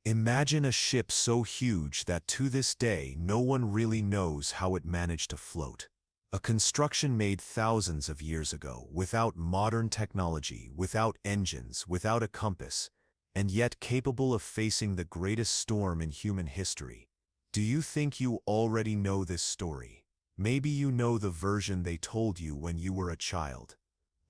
Imagine a ship so huge that to this day no one really knows how it managed to float. A construction made thousands of years ago, without modern technology, without engines, without a compass, and yet capable of facing the greatest storm in human history. Do you think you already know this story? Maybe you know the version they told you when you were a child.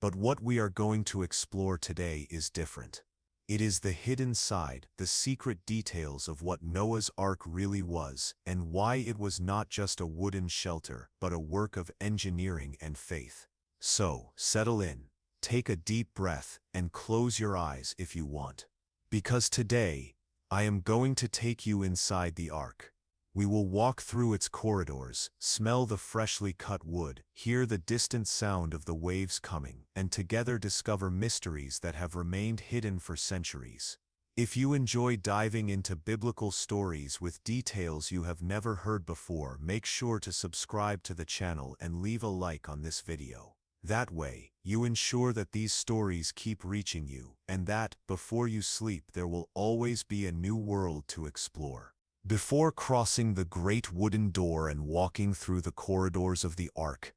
But what we are going to explore today is different. It is the hidden side, the secret details of what Noah's Ark really was, and why it was not just a wooden shelter, but a work of engineering and faith. So, settle in, take a deep breath, and close your eyes if you want. Because today, I am going to take you inside the Ark. We will walk through its corridors, smell the freshly cut wood, hear the distant sound of the waves coming, and together discover mysteries that have remained hidden for centuries. If you enjoy diving into biblical stories with details you have never heard before, make sure to subscribe to the channel and leave a like on this video. That way, you ensure that these stories keep reaching you, and that, before you sleep, there will always be a new world to explore. Before crossing the great wooden door and walking through the corridors of the Ark,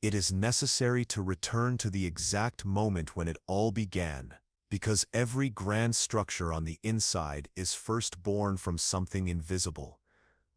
it is necessary to return to the exact moment when it all began, because every grand structure on the inside is first born from something invisible.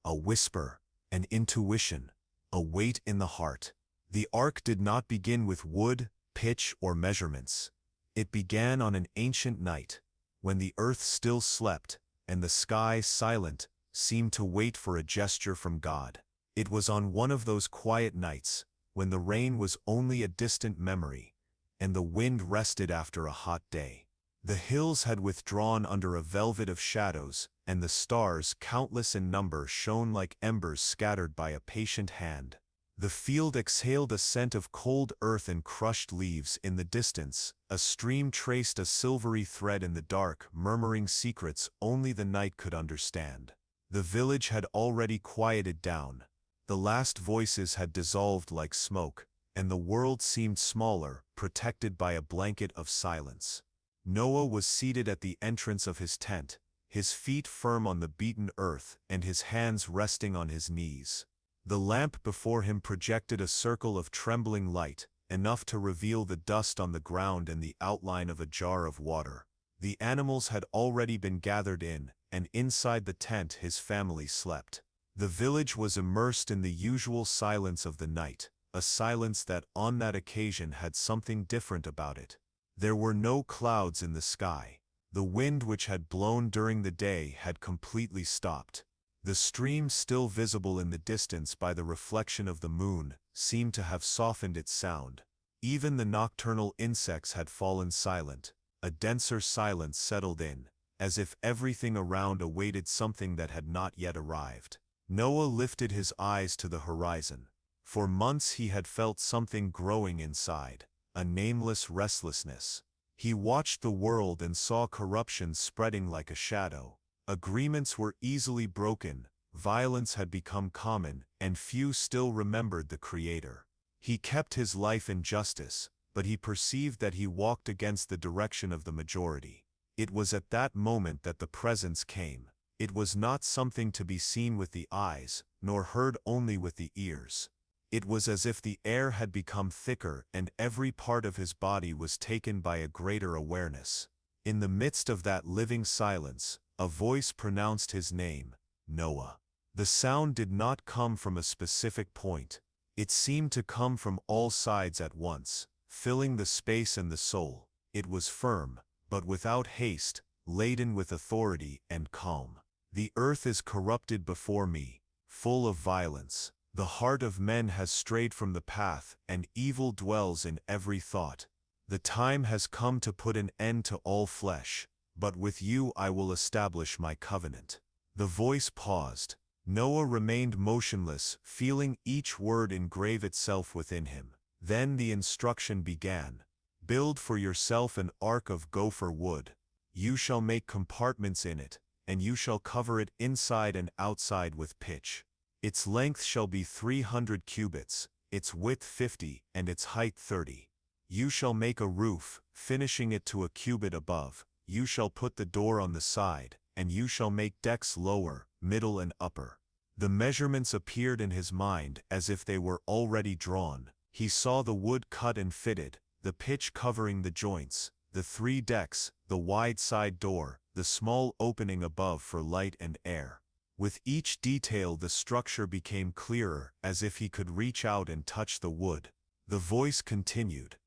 A whisper, an intuition, a weight in the heart. The Ark did not begin with wood, pitch, or measurements. It began on an ancient night, when the earth still slept, and the sky, silent, seemed to wait for a gesture from God. It was on one of those quiet nights, when the rain was only a distant memory, and the wind rested after a hot day. The hills had withdrawn under a velvet of shadows, and the stars, countless in number, shone like embers scattered by a patient hand. The field exhaled a scent of cold earth and crushed leaves. In the distance, a stream traced a silvery thread in the dark, murmuring secrets only the night could understand. The village had already quieted down. The last voices had dissolved like smoke, and the world seemed smaller, protected by a blanket of silence. Noah was seated at the entrance of his tent, his feet firm on the beaten earth and his hands resting on his knees. The lamp before him projected a circle of trembling light, enough to reveal the dust on the ground and the outline of a jar of water. The animals had already been gathered in, and inside the tent his family slept. The village was immersed in the usual silence of the night, a silence that on that occasion had something different about it. There were no clouds in the sky. The wind which had blown during the day had completely stopped. The stream, still visible in the distance by the reflection of the moon, seemed to have softened its sound. Even the nocturnal insects had fallen silent. A denser silence settled in, as if everything around awaited something that had not yet arrived. Noah lifted his eyes to the horizon. For months he had felt something growing inside, a nameless restlessness. He watched the world and saw corruption spreading like a shadow. Agreements were easily broken, violence had become common, and few still remembered the Creator. He kept his life in justice, but he perceived that he walked against the direction of the majority. It was at that moment that the presence came. It was not something to be seen with the eyes, nor heard only with the ears. It was as if the air had become thicker and every part of his body was taken by a greater awareness. In the midst of that living silence, a voice pronounced his name, Noah. The sound did not come from a specific point. It seemed to come from all sides at once, filling the space and the soul. It was firm, but without haste, laden with authority and calm. The earth is corrupted before me, full of violence. The heart of men has strayed from the path, and evil dwells in every thought. The time has come to put an end to all flesh, but with you I will establish my covenant. The voice paused. Noah remained motionless, feeling each word engrave itself within him. Then the instruction began. Build for yourself an ark of gopher wood. You shall make compartments in it, and you shall cover it inside and outside with pitch. Its length shall be 300 cubits, its width 50, and its height 30. You shall make a roof, finishing it to a cubit above. You shall put the door on the side, and you shall make decks lower, middle and upper. The measurements appeared in his mind as if they were already drawn. He saw the wood cut and fitted, the pitch covering the joints, the 3 decks, the wide side door, the small opening above for light and air. With each detail the structure became clearer, as if he could reach out and touch the wood. The voice continued.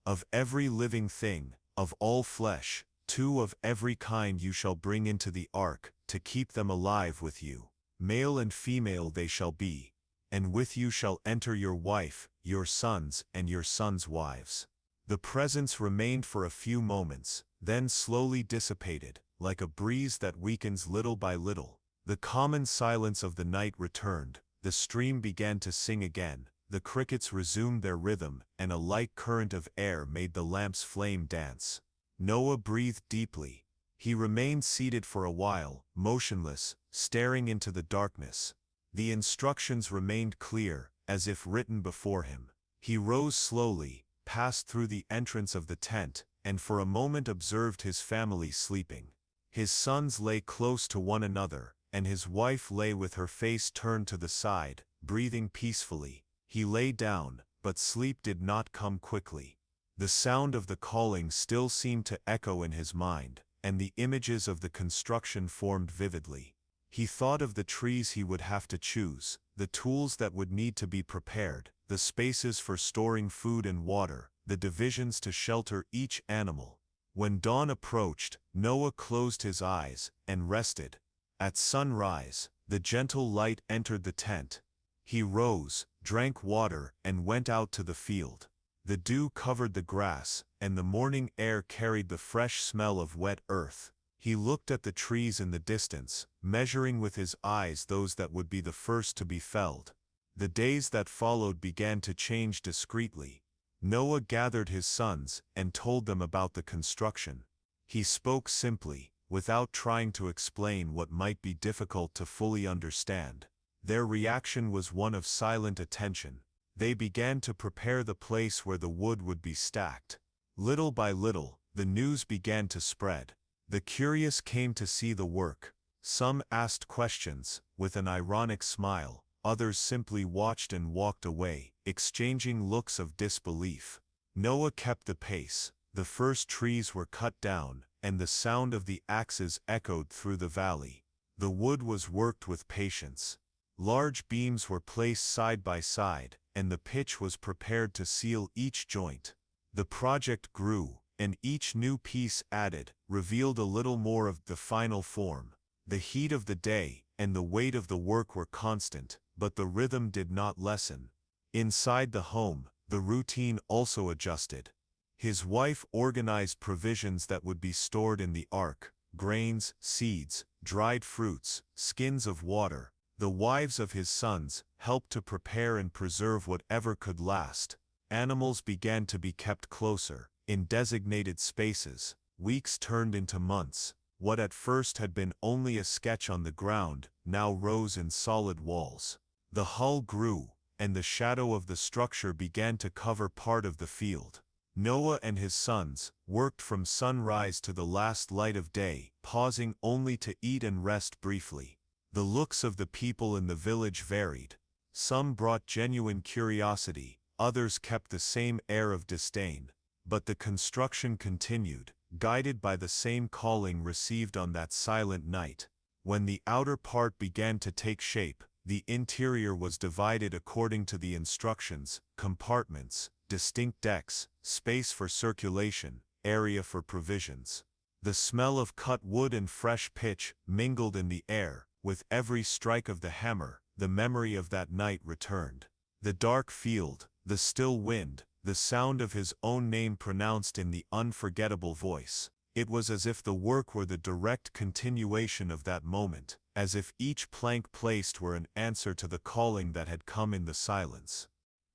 Of every living thing, of all flesh, 2 of every kind you shall bring into the ark, to keep them alive with you. Male and female they shall be, and with you shall enter your wife, your sons, and your sons' wives. The presence remained for a few moments, then slowly dissipated, like a breeze that weakens little by little. The common silence of the night returned, the stream began to sing again, the crickets resumed their rhythm, and a light current of air made the lamp's flame dance. Noah breathed deeply. He remained seated for a while, motionless, staring into the darkness. The instructions remained clear, as if written before him. He rose slowly, passed through the entrance of the tent, and for a moment observed his family sleeping. His sons lay close to one another, and his wife lay with her face turned to the side, breathing peacefully. He lay down, but sleep did not come quickly. The sound of the calling still seemed to echo in his mind, and the images of the construction formed vividly. He thought of the trees he would have to choose, the tools that would need to be prepared, the spaces for storing food and water, the divisions to shelter each animal. When dawn approached, Noah closed his eyes and rested. At sunrise, the gentle light entered the tent. He rose, drank water, and went out to the field. The dew covered the grass, and the morning air carried the fresh smell of wet earth. He looked at the trees in the distance, measuring with his eyes those that would be the first to be felled. The days that followed began to change discreetly. Noah gathered his sons and told them about the construction. He spoke simply, without trying to explain what might be difficult to fully understand. Their reaction was one of silent attention. They began to prepare the place where the wood would be stacked. Little by little, the news began to spread. The curious came to see the work. Some asked questions, with an ironic smile. Others simply watched and walked away, exchanging looks of disbelief. Noah kept the pace. The first trees were cut down, and the sound of the axes echoed through the valley. The wood was worked with patience. Large beams were placed side by side, and the pitch was prepared to seal each joint. The project grew, and each new piece added revealed a little more of the final form. The heat of the day and the weight of the work were constant, but the rhythm did not lessen. Inside the home, the routine also adjusted. His wife organized provisions that would be stored in the ark: grains, seeds, dried fruits, skins of water. The wives of his sons helped to prepare and preserve whatever could last. Animals began to be kept closer, in designated spaces. Weeks turned into months. What at first had been only a sketch on the ground now rose in solid walls. The hull grew, and the shadow of the structure began to cover part of the field. Noah and his sons worked from sunrise to the last light of day, pausing only to eat and rest briefly. The looks of the people in the village varied. Some brought genuine curiosity, others kept the same air of disdain. But the construction continued, guided by the same calling received on that silent night. When the outer part began to take shape, the interior was divided according to the instructions: compartments, distinct decks, space for circulation, area for provisions. The smell of cut wood and fresh pitch mingled in the air. With every strike of the hammer, the memory of that night returned. The dark field, the still wind, the sound of his own name pronounced in the unforgettable voice. It was as if the work were the direct continuation of that moment, as if each plank placed were an answer to the calling that had come in the silence.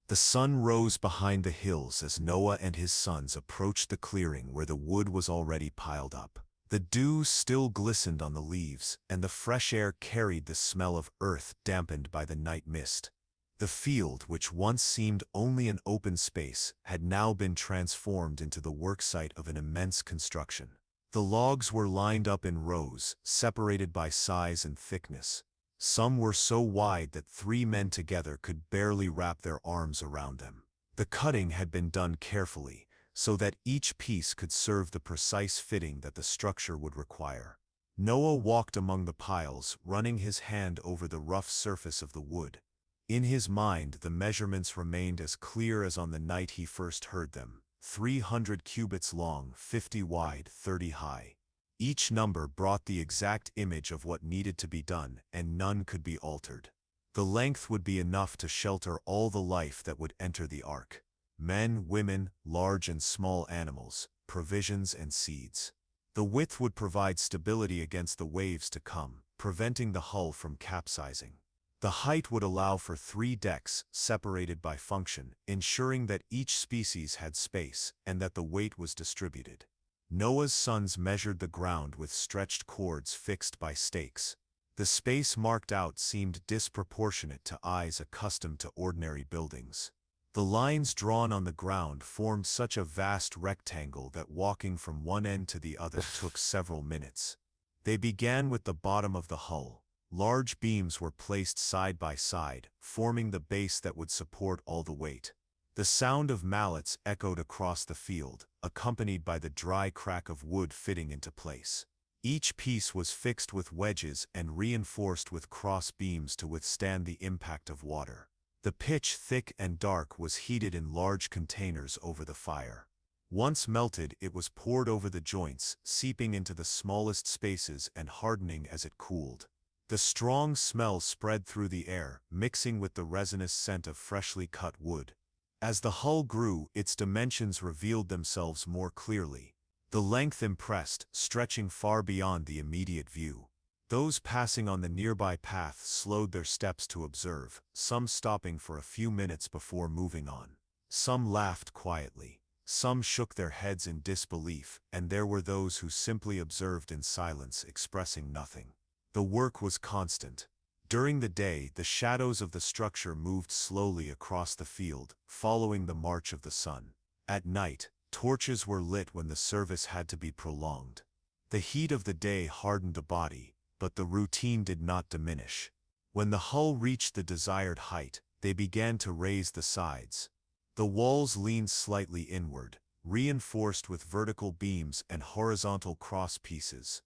The sun rose behind the hills as Noah and his sons approached the clearing where the wood was already piled up. The dew still glistened on the leaves, and the fresh air carried the smell of earth dampened by the night mist. The field, which once seemed only an open space, had now been transformed into the worksite of an immense construction. The logs were lined up in rows, separated by size and thickness. Some were so wide that 3 men together could barely wrap their arms around them. The cutting had been done carefully, so that each piece could serve the precise fitting that the structure would require. Noah walked among the piles, running his hand over the rough surface of the wood. In his mind, the measurements remained as clear as on the night he first heard them: 300 cubits long, 50 wide, 30 high. Each number brought the exact image of what needed to be done, and none could be altered. The length would be enough to shelter all the life that would enter the ark: men, women, large and small animals, provisions and seeds. The width would provide stability against the waves to come, preventing the hull from capsizing. The height would allow for 3 decks, separated by function, ensuring that each species had space and that the weight was distributed. Noah's sons measured the ground with stretched cords fixed by stakes. The space marked out seemed disproportionate to eyes accustomed to ordinary buildings. The lines drawn on the ground formed such a vast rectangle that walking from one end to the other took several minutes. They began with the bottom of the hull. Large beams were placed side by side, forming the base that would support all the weight. The sound of mallets echoed across the field, accompanied by the dry crack of wood fitting into place. Each piece was fixed with wedges and reinforced with cross beams to withstand the impact of water. The pitch, thick and dark, was heated in large containers over the fire. Once melted, it was poured over the joints, seeping into the smallest spaces and hardening as it cooled. The strong smell spread through the air, mixing with the resinous scent of freshly cut wood. As the hull grew, its dimensions revealed themselves more clearly. The length impressed, stretching far beyond the immediate view. Those passing on the nearby path slowed their steps to observe, some stopping for a few minutes before moving on. Some laughed quietly. Some shook their heads in disbelief, and there were those who simply observed in silence, expressing nothing. The work was constant. During the day, the shadows of the structure moved slowly across the field, following the march of the sun. At night, torches were lit when the service had to be prolonged. The heat of the day hardened the body, but the routine did not diminish. When the hull reached the desired height, they began to raise the sides. The walls leaned slightly inward, reinforced with vertical beams and horizontal cross pieces.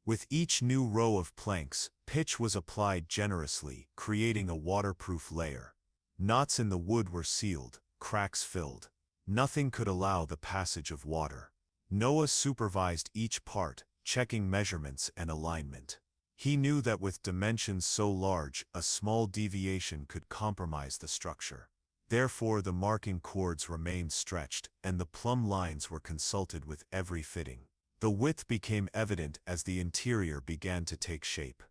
With each new row of planks, pitch was applied generously, creating a waterproof layer. Knots in the wood were sealed, cracks filled. Nothing could allow the passage of water. Noah supervised each part, checking measurements and alignment. He knew that with dimensions so large, a small deviation could compromise the structure. Therefore, the marking cords remained stretched, and the plumb lines were consulted with every fitting. The width became evident as the interior began to take shape.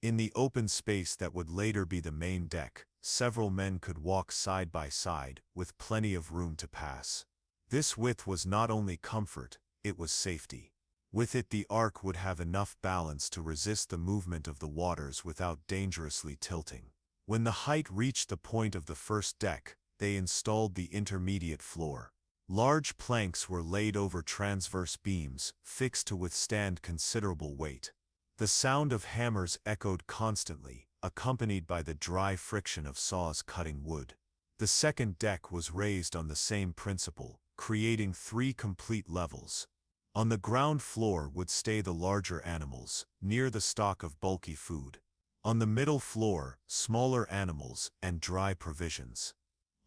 In the open space that would later be the main deck, several men could walk side by side, with plenty of room to pass. This width was not only comfort, it was safety. With it, the ark would have enough balance to resist the movement of the waters without dangerously tilting. When the height reached the point of the first deck, they installed the intermediate floor. Large planks were laid over transverse beams, fixed to withstand considerable weight. The sound of hammers echoed constantly, accompanied by the dry friction of saws cutting wood. The second deck was raised on the same principle, creating 3 complete levels. On the ground floor would stay the larger animals, near the stock of bulky food. On the middle floor, smaller animals and dry provisions.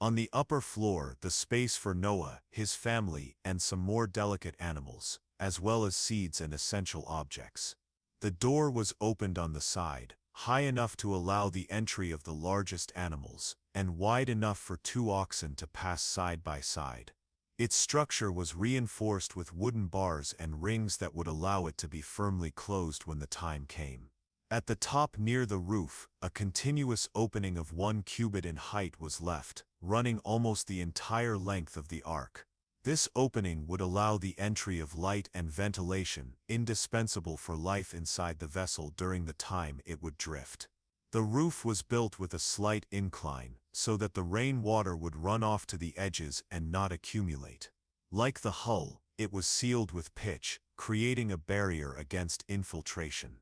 On the upper floor, the space for Noah, his family, and some more delicate animals, as well as seeds and essential objects. The door was opened on the side, high enough to allow the entry of the largest animals, and wide enough for 2 oxen to pass side by side. Its structure was reinforced with wooden bars and rings that would allow it to be firmly closed when the time came. At the top near the roof, a continuous opening of 1 cubit in height was left, running almost the entire length of the ark. This opening would allow the entry of light and ventilation, indispensable for life inside the vessel during the time it would drift. The roof was built with a slight incline, so that the rainwater would run off to the edges and not accumulate. Like the hull, it was sealed with pitch, creating a barrier against infiltration.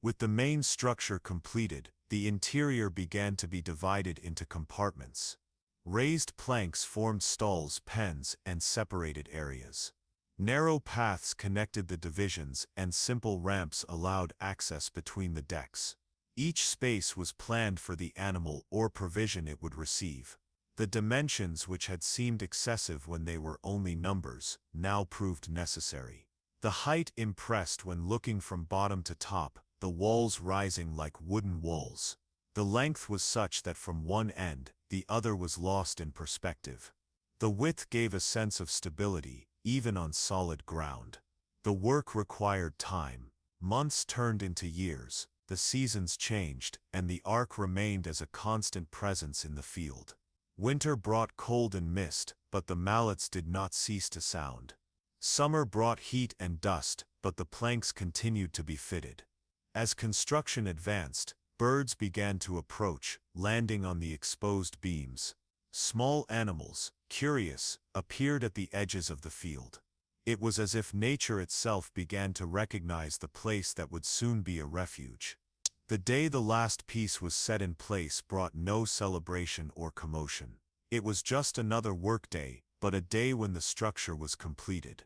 With the main structure completed, the interior began to be divided into compartments. Raised planks formed stalls, pens, and separated areas. Narrow paths connected the divisions, and simple ramps allowed access between the decks. Each space was planned for the animal or provision it would receive. The dimensions, which had seemed excessive when they were only numbers, now proved necessary. The height impressed when looking from bottom to top, the walls rising like wooden walls. The length was such that from one end, the other was lost in perspective. The width gave a sense of stability, even on solid ground. The work required time. Months turned into years, the seasons changed, and the ARK remained as a constant presence in the field. Winter brought cold and mist, but the mallets did not cease to sound. Summer brought heat and dust, but the planks continued to be fitted. As construction advanced, birds began to approach, landing on the exposed beams. Small animals, curious, appeared at the edges of the field. It was as if nature itself began to recognize the place that would soon be a refuge. The day the last piece was set in place brought no celebration or commotion. It was just another workday, but a day when the structure was completed.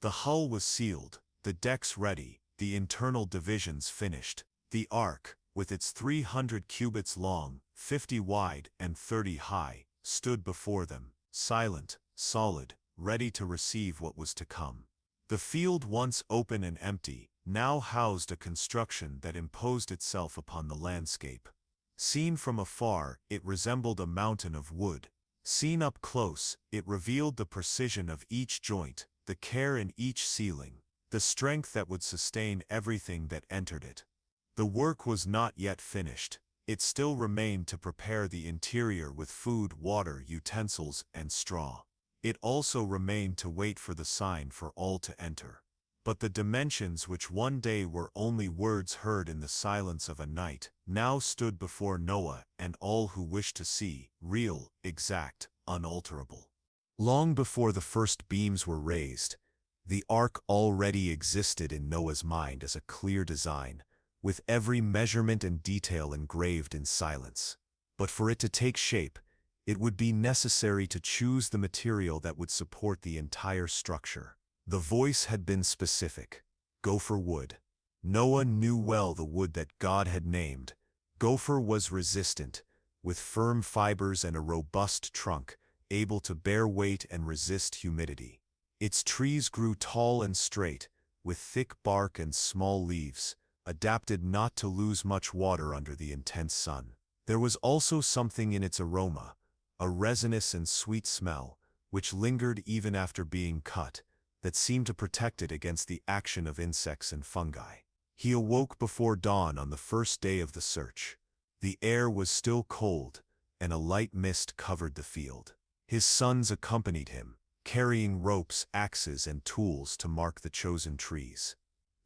The hull was sealed, the decks ready, the internal divisions finished. The ARK, with its 300 cubits long, 50 wide, and 30 high, stood before them, silent, solid, ready to receive what was to come. The field, once open and empty, now housed a construction that imposed itself upon the landscape. Seen from afar, it resembled a mountain of wood. Seen up close, it revealed the precision of each joint, the care in each ceiling, the strength that would sustain everything that entered it. The work was not yet finished. It still remained to prepare the interior with food, water, utensils, and straw. It also remained to wait for the sign for all to enter. But the dimensions, which one day were only words heard in the silence of a night, now stood before Noah and all who wished to see, real, exact, unalterable. Long before the first beams were raised, the ARK already existed in Noah's mind as a clear design, with every measurement and detail engraved in silence. But for it to take shape, it would be necessary to choose the material that would support the entire structure. The voice had been specific: gopher wood. Noah knew well the wood that God had named. Gopher was resistant, with firm fibers and a robust trunk, able to bear weight and resist humidity. Its trees grew tall and straight, with thick bark and small leaves, adapted not to lose much water under the intense sun. There was also something in its aroma, a resinous and sweet smell, which lingered even after being cut, that seemed to protect it against the action of insects and fungi. He awoke before dawn on the first day of the search. The air was still cold, and a light mist covered the field. His sons accompanied him, carrying ropes, axes, and tools to mark the chosen trees.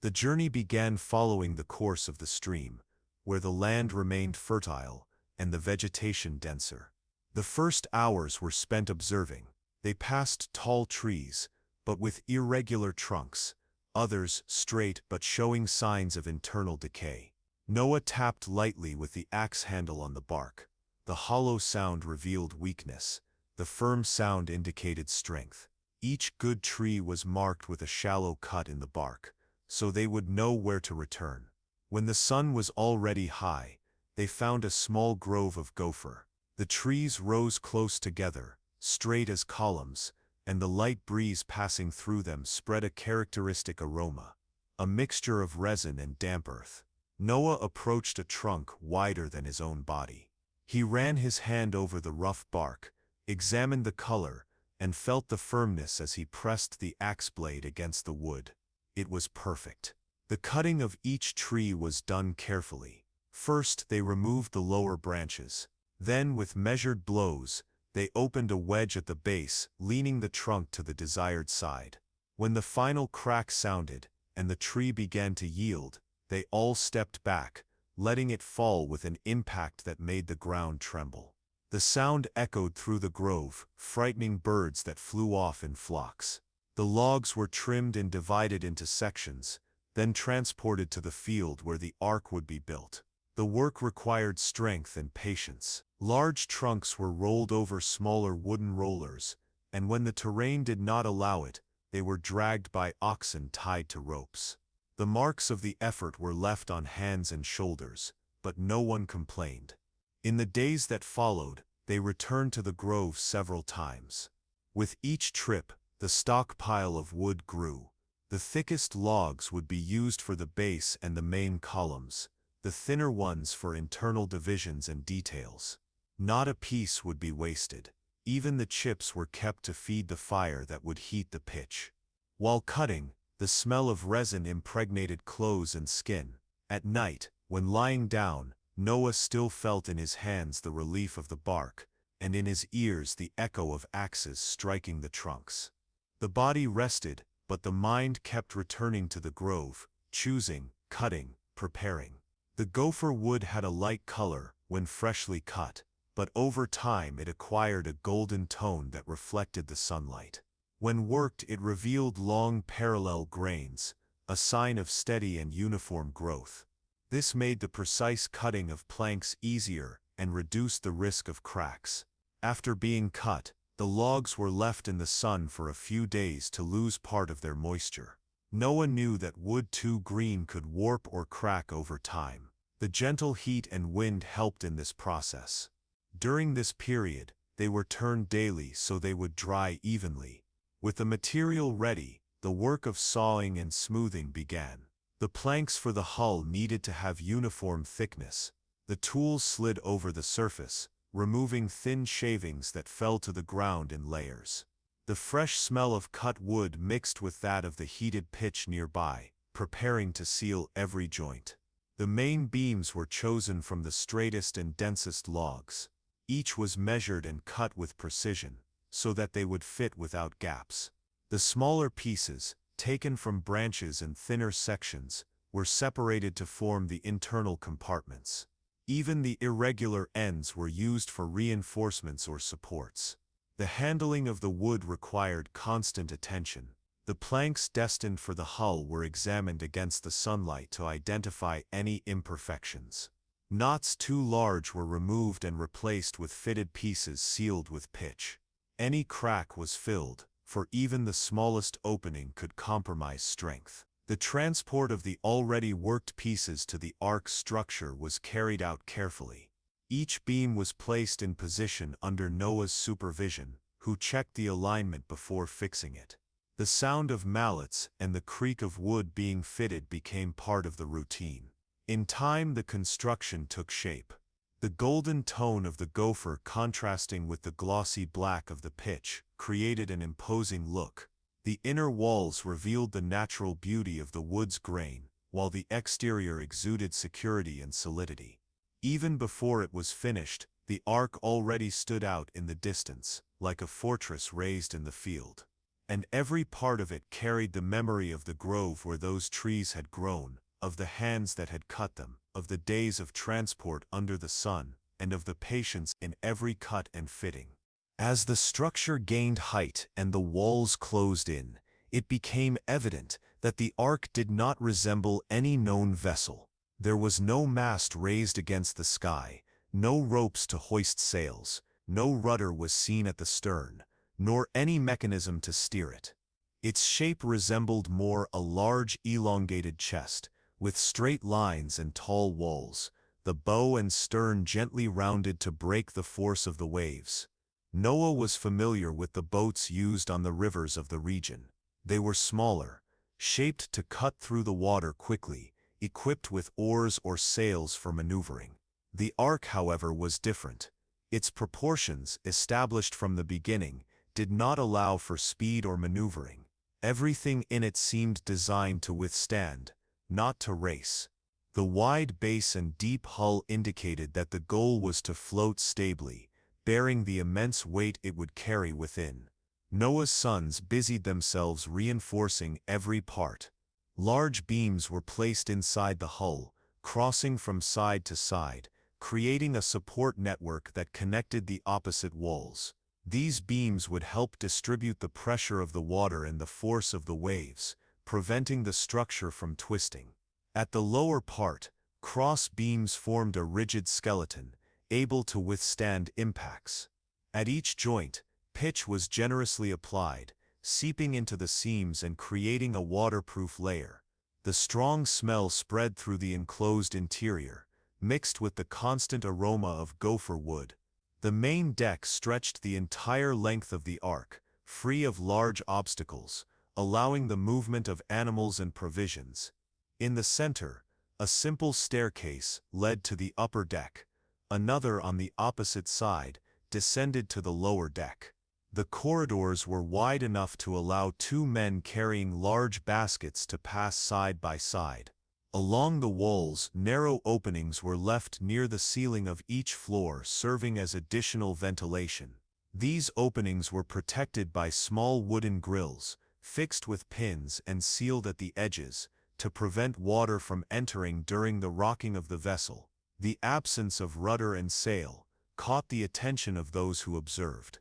The journey began following the course of the stream, where the land remained fertile and the vegetation denser. The first hours were spent observing. They passed tall trees, but with irregular trunks, others straight but showing signs of internal decay. Noah tapped lightly with the axe handle on the bark. The hollow sound revealed weakness. The firm sound indicated strength. Each good tree was marked with a shallow cut in the bark, so they would know where to return. When the sun was already high, they found a small grove of gopher. The trees rose close together, straight as columns, and the light breeze passing through them spread a characteristic aroma, a mixture of resin and damp earth. Noah approached a trunk wider than his own body. He ran his hand over the rough bark, examined the color, and felt the firmness as he pressed the axe blade against the wood. It was perfect. The cutting of each tree was done carefully. First, they removed the lower branches. Then, with measured blows, they opened a wedge at the base, leaning the trunk to the desired side. When the final crack sounded, and the tree began to yield, they all stepped back, letting it fall with an impact that made the ground tremble. The sound echoed through the grove, frightening birds that flew off in flocks. The logs were trimmed and divided into sections, then transported to the field where the ark would be built. The work required strength and patience. Large trunks were rolled over smaller wooden rollers, and when the terrain did not allow it, they were dragged by oxen tied to ropes. The marks of the effort were left on hands and shoulders, but no one complained. In the days that followed, they returned to the grove several times. With each trip, the stockpile of wood grew. The thickest logs would be used for the base and the main columns, the thinner ones for internal divisions and details. Not a piece would be wasted. Even the chips were kept to feed the fire that would heat the pitch. While cutting, the smell of resin impregnated clothes and skin. At night, when lying down, Noah still felt in his hands the relief of the bark, and in his ears the echo of axes striking the trunks. The body rested, but the mind kept returning to the grove, choosing, cutting, preparing. The gopher wood had a light color when freshly cut, but over time it acquired a golden tone that reflected the sunlight. When worked, it revealed long parallel grains, a sign of steady and uniform growth. This made the precise cutting of planks easier and reduced the risk of cracks. After being cut, the logs were left in the sun for a few days to lose part of their moisture. Noah knew that wood too green could warp or crack over time. The gentle heat and wind helped in this process. During this period, they were turned daily so they would dry evenly. With the material ready, the work of sawing and smoothing began. The planks for the hull needed to have uniform thickness. The tools slid over the surface, removing thin shavings that fell to the ground in layers. The fresh smell of cut wood mixed with that of the heated pitch nearby, preparing to seal every joint. The main beams were chosen from the straightest and densest logs. Each was measured and cut with precision, so that they would fit without gaps. The smaller pieces, taken from branches and thinner sections, were separated to form the internal compartments. Even the irregular ends were used for reinforcements or supports. The handling of the wood required constant attention. The planks destined for the hull were examined against the sunlight to identify any imperfections. Knots too large were removed and replaced with fitted pieces sealed with pitch. Any crack was filled, for even the smallest opening could compromise strength. The transport of the already worked pieces to the ARK structure was carried out carefully. Each beam was placed in position under Noah's supervision, who checked the alignment before fixing it. The sound of mallets and the creak of wood being fitted became part of the routine. In time, the construction took shape. The golden tone of the gopher contrasting with the glossy black of the pitch created an imposing look. The inner walls revealed the natural beauty of the wood's grain, while the exterior exuded security and solidity. Even before it was finished, the ark already stood out in the distance, like a fortress raised in the field. And every part of it carried the memory of the grove where those trees had grown, of the hands that had cut them, of the days of transport under the sun, and of the patience in every cut and fitting. As the structure gained height and the walls closed in, it became evident that the ark did not resemble any known vessel. There was no mast raised against the sky, no ropes to hoist sails, no rudder was seen at the stern, nor any mechanism to steer it. Its shape resembled more a large elongated chest, with straight lines and tall walls, the bow and stern gently rounded to break the force of the waves. Noah was familiar with the boats used on the rivers of the region. They were smaller, shaped to cut through the water quickly, equipped with oars or sails for maneuvering. The ark, however, was different. Its proportions, established from the beginning, did not allow for speed or maneuvering. Everything in it seemed designed to withstand, not to race. The wide base and deep hull indicated that the goal was to float stably, bearing the immense weight it would carry within. Noah's sons busied themselves reinforcing every part. Large beams were placed inside the hull, crossing from side to side, creating a support network that connected the opposite walls. These beams would help distribute the pressure of the water and the force of the waves, preventing the structure from twisting. At the lower part, cross beams formed a rigid skeleton, able to withstand impacts. At each joint, pitch was generously applied, seeping into the seams and creating a waterproof layer. The strong smell spread through the enclosed interior, mixed with the constant aroma of gopher wood. The main deck stretched the entire length of the ARK, free of large obstacles, allowing the movement of animals and provisions. In the center, a simple staircase led to the upper deck. Another on the opposite side descended to the lower deck. The corridors were wide enough to allow two men carrying large baskets to pass side by side. Along the walls, narrow openings were left near the ceiling of each floor, serving as additional ventilation. These openings were protected by small wooden grills, fixed with pins and sealed at the edges, to prevent water from entering during the rocking of the vessel. The absence of rudder and sail caught the attention of those who observed.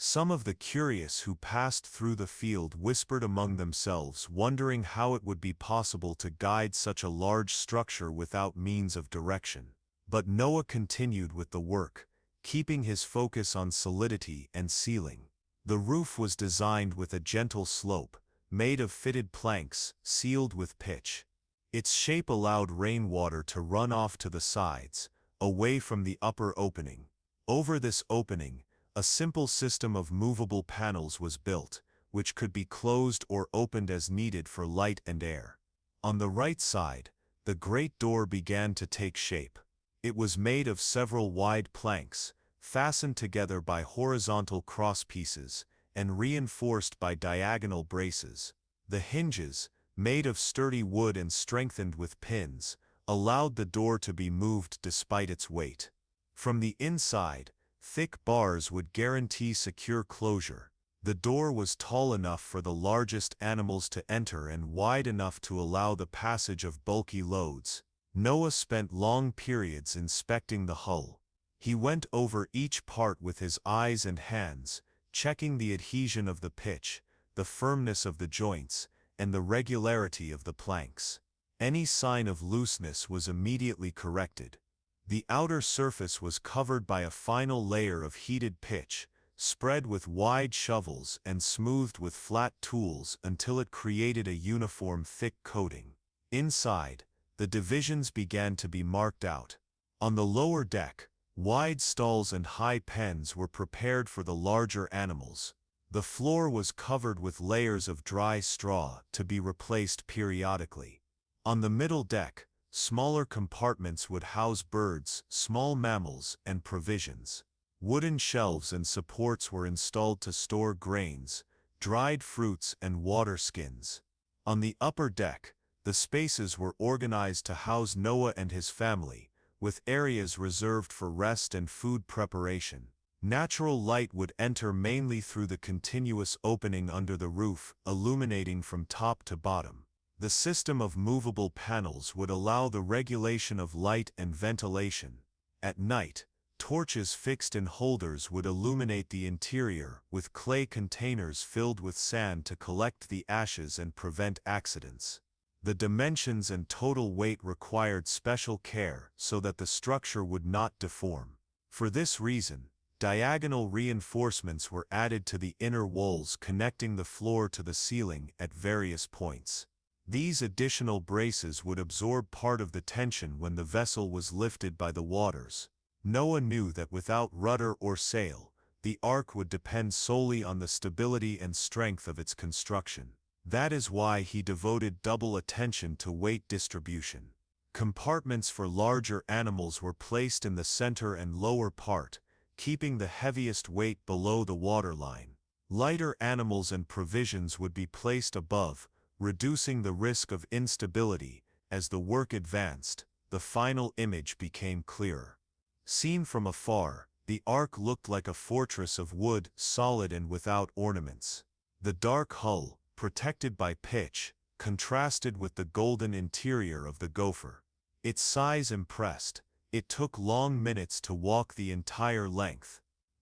Some of the curious who passed through the field whispered among themselves, wondering how it would be possible to guide such a large structure without means of direction. But Noah continued with the work, keeping his focus on solidity and sealing. The roof was designed with a gentle slope, made of fitted planks, sealed with pitch. Its shape allowed rainwater to run off to the sides, away from the upper opening. Over this opening, a simple system of movable panels was built, which could be closed or opened as needed for light and air. On the right side, the great door began to take shape. It was made of several wide planks, fastened together by horizontal crosspieces, and reinforced by diagonal braces. The hinges, made of sturdy wood and strengthened with pins, allowed the door to be moved despite its weight. From the inside, thick bars would guarantee secure closure. The door was tall enough for the largest animals to enter and wide enough to allow the passage of bulky loads. Noah spent long periods inspecting the hull. He went over each part with his eyes and hands, checking the adhesion of the pitch, the firmness of the joints, and the regularity of the planks. Any sign of looseness was immediately corrected. The outer surface was covered by a final layer of heated pitch, spread with wide shovels and smoothed with flat tools until it created a uniform thick coating. Inside, the divisions began to be marked out. On the lower deck, wide stalls and high pens were prepared for the larger animals. The floor was covered with layers of dry straw to be replaced periodically. On the middle deck, smaller compartments would house birds, small mammals, and provisions. Wooden shelves and supports were installed to store grains, dried fruits, and water skins. On the upper deck, the spaces were organized to house Noah and his family, with areas reserved for rest and food preparation. Natural light would enter mainly through the continuous opening under the roof, illuminating from top to bottom. The system of movable panels would allow the regulation of light and ventilation. At night, torches fixed in holders would illuminate the interior, with clay containers filled with sand to collect the ashes and prevent accidents. The dimensions and total weight required special care so that the structure would not deform. For this reason, diagonal reinforcements were added to the inner walls connecting the floor to the ceiling at various points. These additional braces would absorb part of the tension when the vessel was lifted by the waters. Noah knew that without rudder or sail, the ARK would depend solely on the stability and strength of its construction. That is why he devoted double attention to weight distribution. Compartments for larger animals were placed in the center and lower part, keeping the heaviest weight below the waterline. Lighter animals and provisions would be placed above, reducing the risk of instability. As the work advanced, the final image became clearer. Seen from afar, the ARK looked like a fortress of wood, solid and without ornaments. The dark hull, protected by pitch, contrasted with the golden interior of the gopher. Its size impressed. It took long minutes to walk the entire length.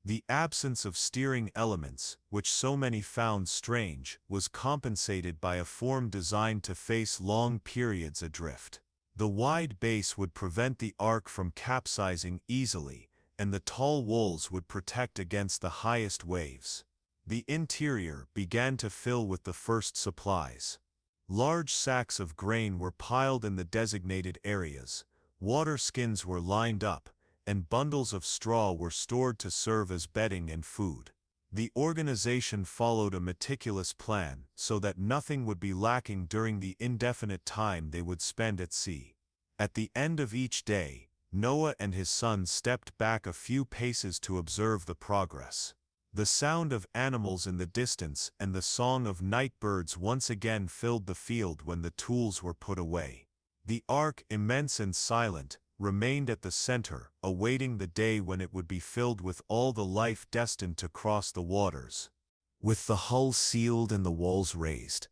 The absence of steering elements, which so many found strange, was compensated by a form designed to face long periods adrift. The wide base would prevent the ARK from capsizing easily, and the tall walls would protect against the highest waves. The interior began to fill with the first supplies. Large sacks of grain were piled in the designated areas, water skins were lined up, and bundles of straw were stored to serve as bedding and food. The organization followed a meticulous plan so that nothing would be lacking during the indefinite time they would spend at sea. At the end of each day, Noah and his sons stepped back a few paces to observe the progress. The sound of animals in the distance and the song of night birds once again filled the field when the tools were put away. The ARK, immense and silent, remained at the center, awaiting the day when it would be filled with all the life destined to cross the waters. With the hull sealed and the walls raised,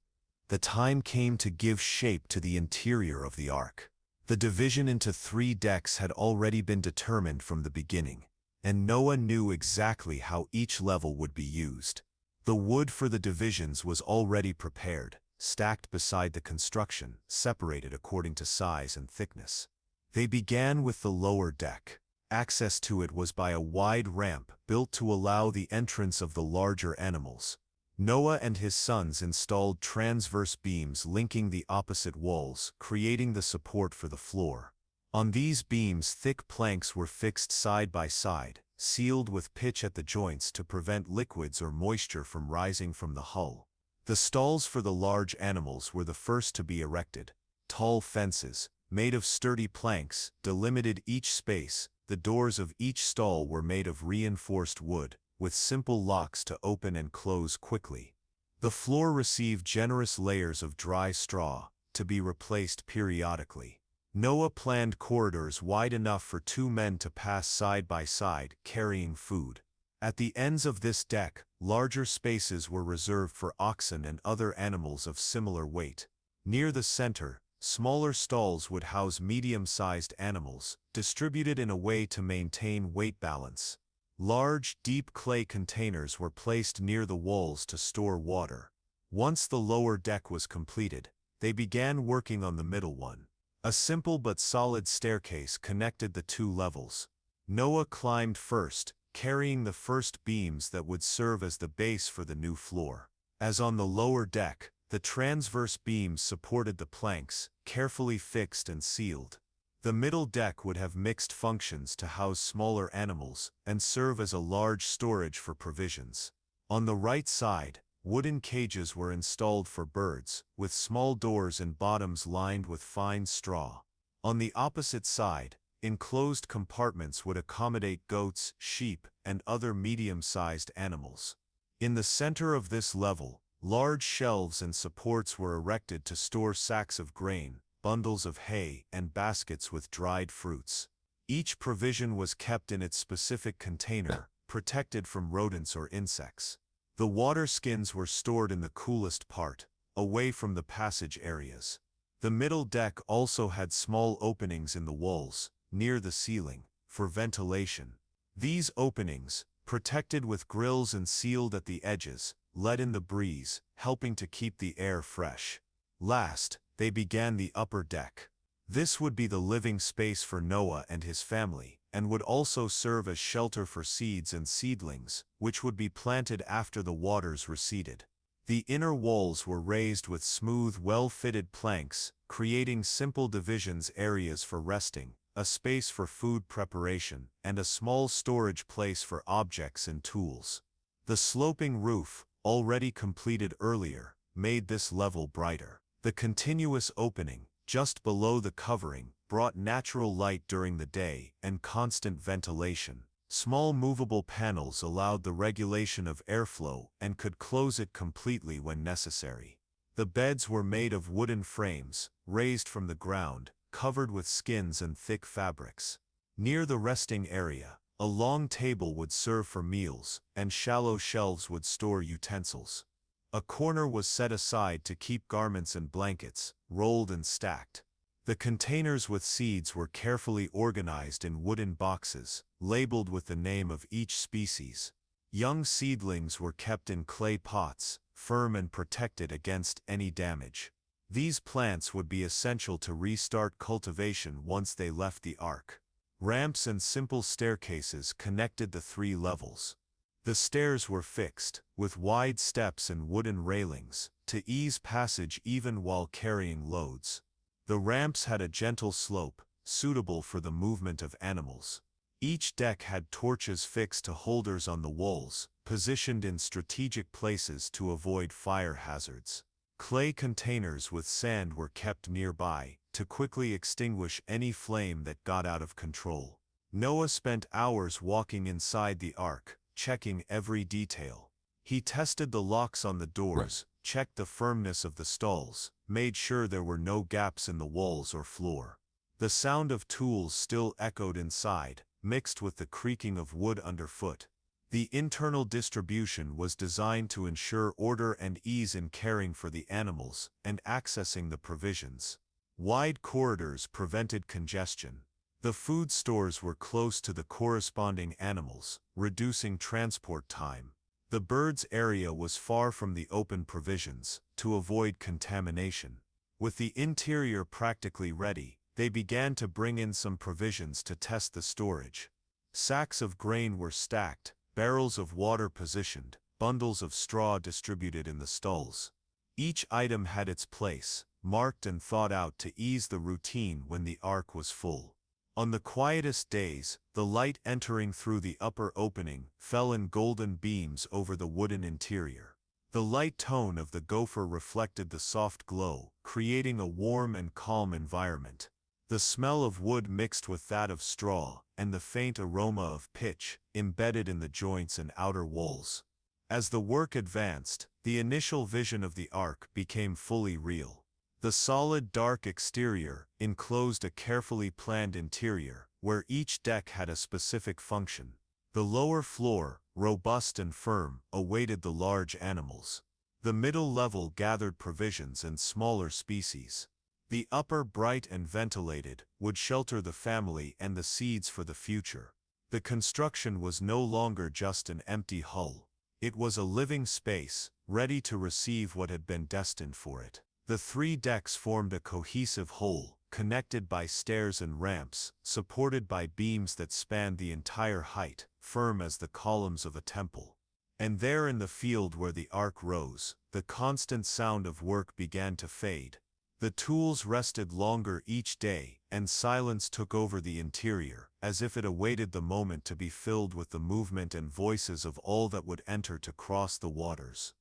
the time came to give shape to the interior of the ARK. The division into 3 decks had already been determined from the beginning, and Noah knew exactly how each level would be used. The wood for the divisions was already prepared, stacked beside the construction, separated according to size and thickness. They began with the lower deck. Access to it was by a wide ramp built to allow the entrance of the larger animals. Noah and his sons installed transverse beams linking the opposite walls, creating the support for the floor. On these beams, thick planks were fixed side by side, sealed with pitch at the joints to prevent liquids or moisture from rising from the hull. The stalls for the large animals were the first to be erected. Tall fences, made of sturdy planks, delimited each space. The doors of each stall were made of reinforced wood, with simple locks to open and close quickly. The floor received generous layers of dry straw, to be replaced periodically. Noah planned corridors wide enough for 2 men to pass side by side, carrying food. At the ends of this deck, larger spaces were reserved for oxen and other animals of similar weight. Near the center, smaller stalls would house medium-sized animals, distributed in a way to maintain weight balance. Large, deep clay containers were placed near the walls to store water. Once the lower deck was completed, they began working on the middle one. A simple but solid staircase connected the 2 levels. Noah climbed first, carrying the first beams that would serve as the base for the new floor. As on the lower deck, the transverse beams supported the planks, carefully fixed and sealed. The middle deck would have mixed functions to house smaller animals and serve as a large storage for provisions. On the right side, wooden cages were installed for birds, with small doors and bottoms lined with fine straw. On the opposite side, enclosed compartments would accommodate goats, sheep, and other medium-sized animals. In the center of this level, large shelves and supports were erected to store sacks of grain, bundles of hay, and baskets with dried fruits. Each provision was kept in its specific container, protected from rodents or insects. The water skins were stored in the coolest part, away from the passage areas. The middle deck also had small openings in the walls, near the ceiling, for ventilation. These openings, protected with grills and sealed at the edges, let in the breeze, helping to keep the air fresh. Last, they began the upper deck. This would be the living space for Noah and his family, and would also serve as shelter for seeds and seedlings, which would be planted after the waters receded. The inner walls were raised with smooth, well-fitted planks, creating simple divisions: areas for resting, a space for food preparation, and a small storage place for objects and tools. The sloping roof, already completed earlier, made this level brighter. The continuous opening, just below the covering, brought natural light during the day and constant ventilation. Small movable panels allowed the regulation of airflow and could close it completely when necessary. The beds were made of wooden frames, raised from the ground, covered with skins and thick fabrics. Near the resting area, a long table would serve for meals, and shallow shelves would store utensils. A corner was set aside to keep garments and blankets, rolled and stacked. The containers with seeds were carefully organized in wooden boxes, labeled with the name of each species. Young seedlings were kept in clay pots, firm and protected against any damage. These plants would be essential to restart cultivation once they left the ARK. Ramps and simple staircases connected the 3 levels. The stairs were fixed, with wide steps and wooden railings, to ease passage even while carrying loads. The ramps had a gentle slope, suitable for the movement of animals. Each deck had torches fixed to holders on the walls, positioned in strategic places to avoid fire hazards. Clay containers with sand were kept nearby, to quickly extinguish any flame that got out of control. Noah spent hours walking inside the ARK, checking every detail. He tested the locks on the doors, checked the firmness of the stalls, made sure there were no gaps in the walls or floor. The sound of tools still echoed inside, mixed with the creaking of wood underfoot. The internal distribution was designed to ensure order and ease in caring for the animals and accessing the provisions. Wide corridors prevented congestion. The food stores were close to the corresponding animals, reducing transport time. The birds' area was far from the open provisions, to avoid contamination. With the interior practically ready, they began to bring in some provisions to test the storage. Sacks of grain were stacked, barrels of water positioned, bundles of straw distributed in the stalls. Each item had its place, marked and thought out to ease the routine when the ARK was full. On the quietest days, the light entering through the upper opening fell in golden beams over the wooden interior. The light tone of the gopher reflected the soft glow, creating a warm and calm environment. The smell of wood mixed with that of straw, and the faint aroma of pitch, embedded in the joints and outer walls. As the work advanced, the initial vision of the ARK became fully real. The solid dark exterior enclosed a carefully planned interior, where each deck had a specific function. The lower floor, robust and firm, awaited the large animals. The middle level gathered provisions and smaller species. The upper, bright and ventilated, would shelter the family and the seeds for the future. The construction was no longer just an empty hull. It was a living space, ready to receive what had been destined for it. The 3 decks formed a cohesive whole, connected by stairs and ramps, supported by beams that spanned the entire height, firm as the columns of a temple. And there in the field where the ARK rose, the constant sound of work began to fade. The tools rested longer each day, and silence took over the interior, as if it awaited the moment to be filled with the movement and voices of all that would enter to cross the waters.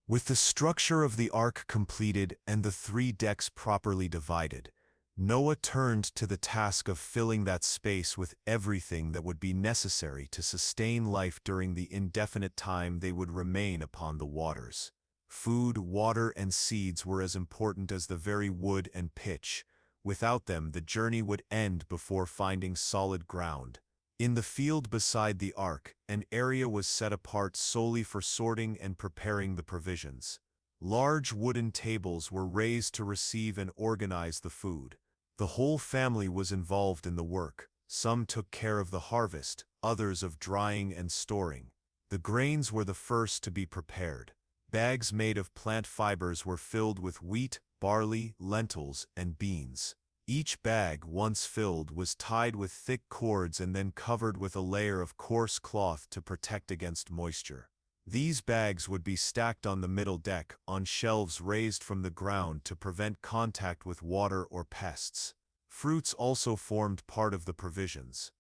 With the structure of the ARK completed and the 3 decks properly divided, Noah turned to the task of filling that space with everything that would be necessary to sustain life during the indefinite time they would remain upon the waters. Food, water, and seeds were as important as the very wood and pitch. Without them, the journey would end before finding solid ground. In the field beside the ARK, an area was set apart solely for sorting and preparing the provisions. Large wooden tables were raised to receive and organize the food. The whole family was involved in the work. Some took care of the harvest, others of drying and storing. The grains were the first to be prepared. Bags made of plant fibers were filled with wheat, barley, lentils, and beans. Each bag, once filled, was tied with thick cords and then covered with a layer of coarse cloth to protect against moisture. These bags would be stacked on the middle deck, on shelves raised from the ground to prevent contact with water or pests. Fruits also formed part of the provisions.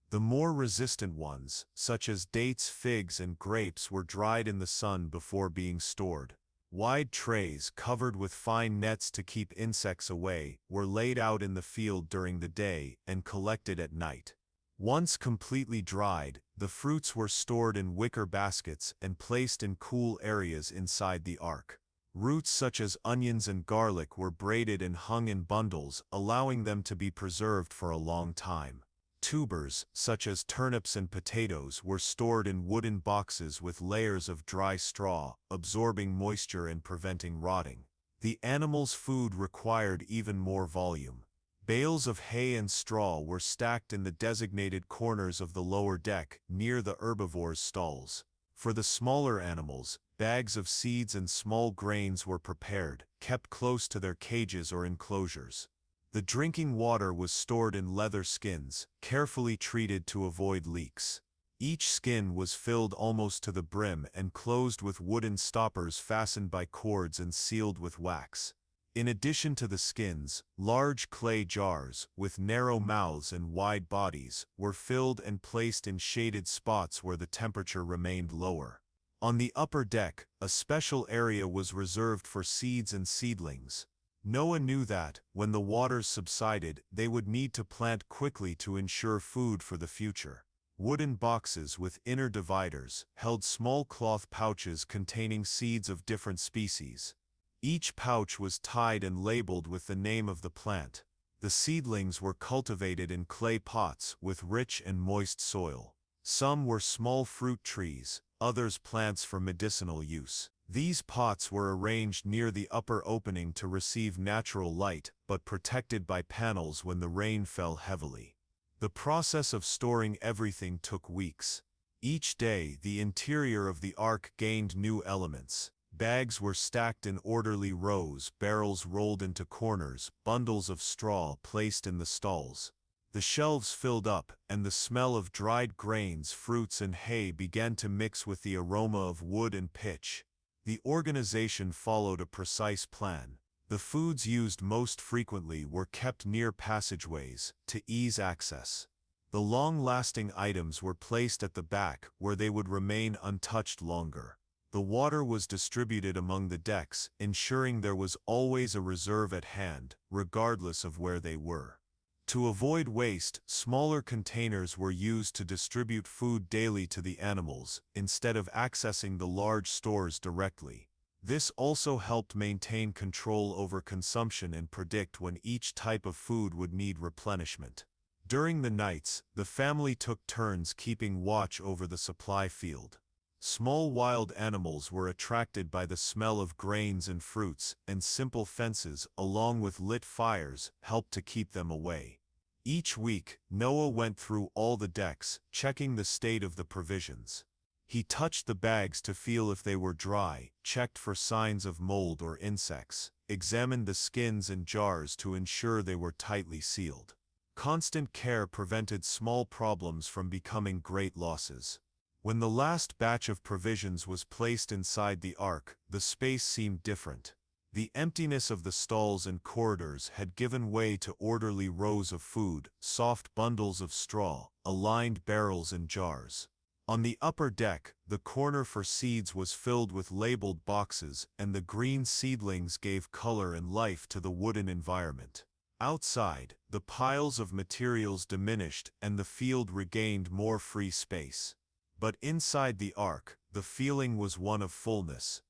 The more resistant ones, such as dates, figs, and grapes, were dried in the sun before being stored. Wide trays, covered with fine nets to keep insects away, were laid out in the field during the day and collected at night. Once completely dried, the fruits were stored in wicker baskets and placed in cool areas inside the ARK. Roots such as onions and garlic were braided and hung in bundles, allowing them to be preserved for a long time. Tubers, such as turnips and potatoes, were stored in wooden boxes with layers of dry straw, absorbing moisture and preventing rotting. The animals' food required even more volume. Bales of hay and straw were stacked in the designated corners of the lower deck near the herbivores' stalls. For the smaller animals, bags of seeds and small grains were prepared, kept close to their cages or enclosures. The drinking water was stored in leather skins, carefully treated to avoid leaks. Each skin was filled almost to the brim and closed with wooden stoppers fastened by cords and sealed with wax. In addition to the skins, large clay jars, with narrow mouths and wide bodies, were filled and placed in shaded spots where the temperature remained lower. On the upper deck, a special area was reserved for seeds and seedlings. Noah knew that, when the waters subsided, they would need to plant quickly to ensure food for the future. Wooden boxes with inner dividers held small cloth pouches containing seeds of different species. Each pouch was tied and labeled with the name of the plant. The seedlings were cultivated in clay pots with rich and moist soil. Some were small fruit trees, others plants for medicinal use. These pots were arranged near the upper opening to receive natural light, but protected by panels when the rain fell heavily. The process of storing everything took weeks. Each day, the interior of the ark gained new elements. Bags were stacked in orderly rows, barrels rolled into corners, bundles of straw placed in the stalls. The shelves filled up, and the smell of dried grains, fruits, and hay began to mix with the aroma of wood and pitch. The organization followed a precise plan. The foods used most frequently were kept near passageways, to ease access. The long-lasting items were placed at the back, where they would remain untouched longer. The water was distributed among the decks, ensuring there was always a reserve at hand, regardless of where they were. To avoid waste, smaller containers were used to distribute food daily to the animals, instead of accessing the large stores directly. This also helped maintain control over consumption and predict when each type of food would need replenishment. During the nights, the family took turns keeping watch over the supply field. Small wild animals were attracted by the smell of grains and fruits, and simple fences, along with lit fires, helped to keep them away. Each week, Noah went through all the decks, checking the state of the provisions. He touched the bags to feel if they were dry, checked for signs of mold or insects, examined the skins and jars to ensure they were tightly sealed. Constant care prevented small problems from becoming great losses. When the last batch of provisions was placed inside the ark, the space seemed different. The emptiness of the stalls and corridors had given way to orderly rows of food, soft bundles of straw, aligned barrels and jars. On the upper deck, the corner for seeds was filled with labeled boxes, and the green seedlings gave color and life to the wooden environment. Outside, the piles of materials diminished and the field regained more free space. But inside the ark, the feeling was one of fullness.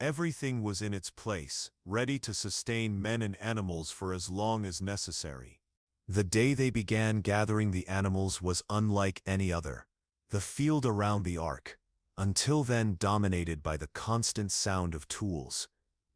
Everything was in its place, ready to sustain men and animals for as long as necessary. The day they began gathering the animals was unlike any other. The field around the ark, until then dominated by the constant sound of tools,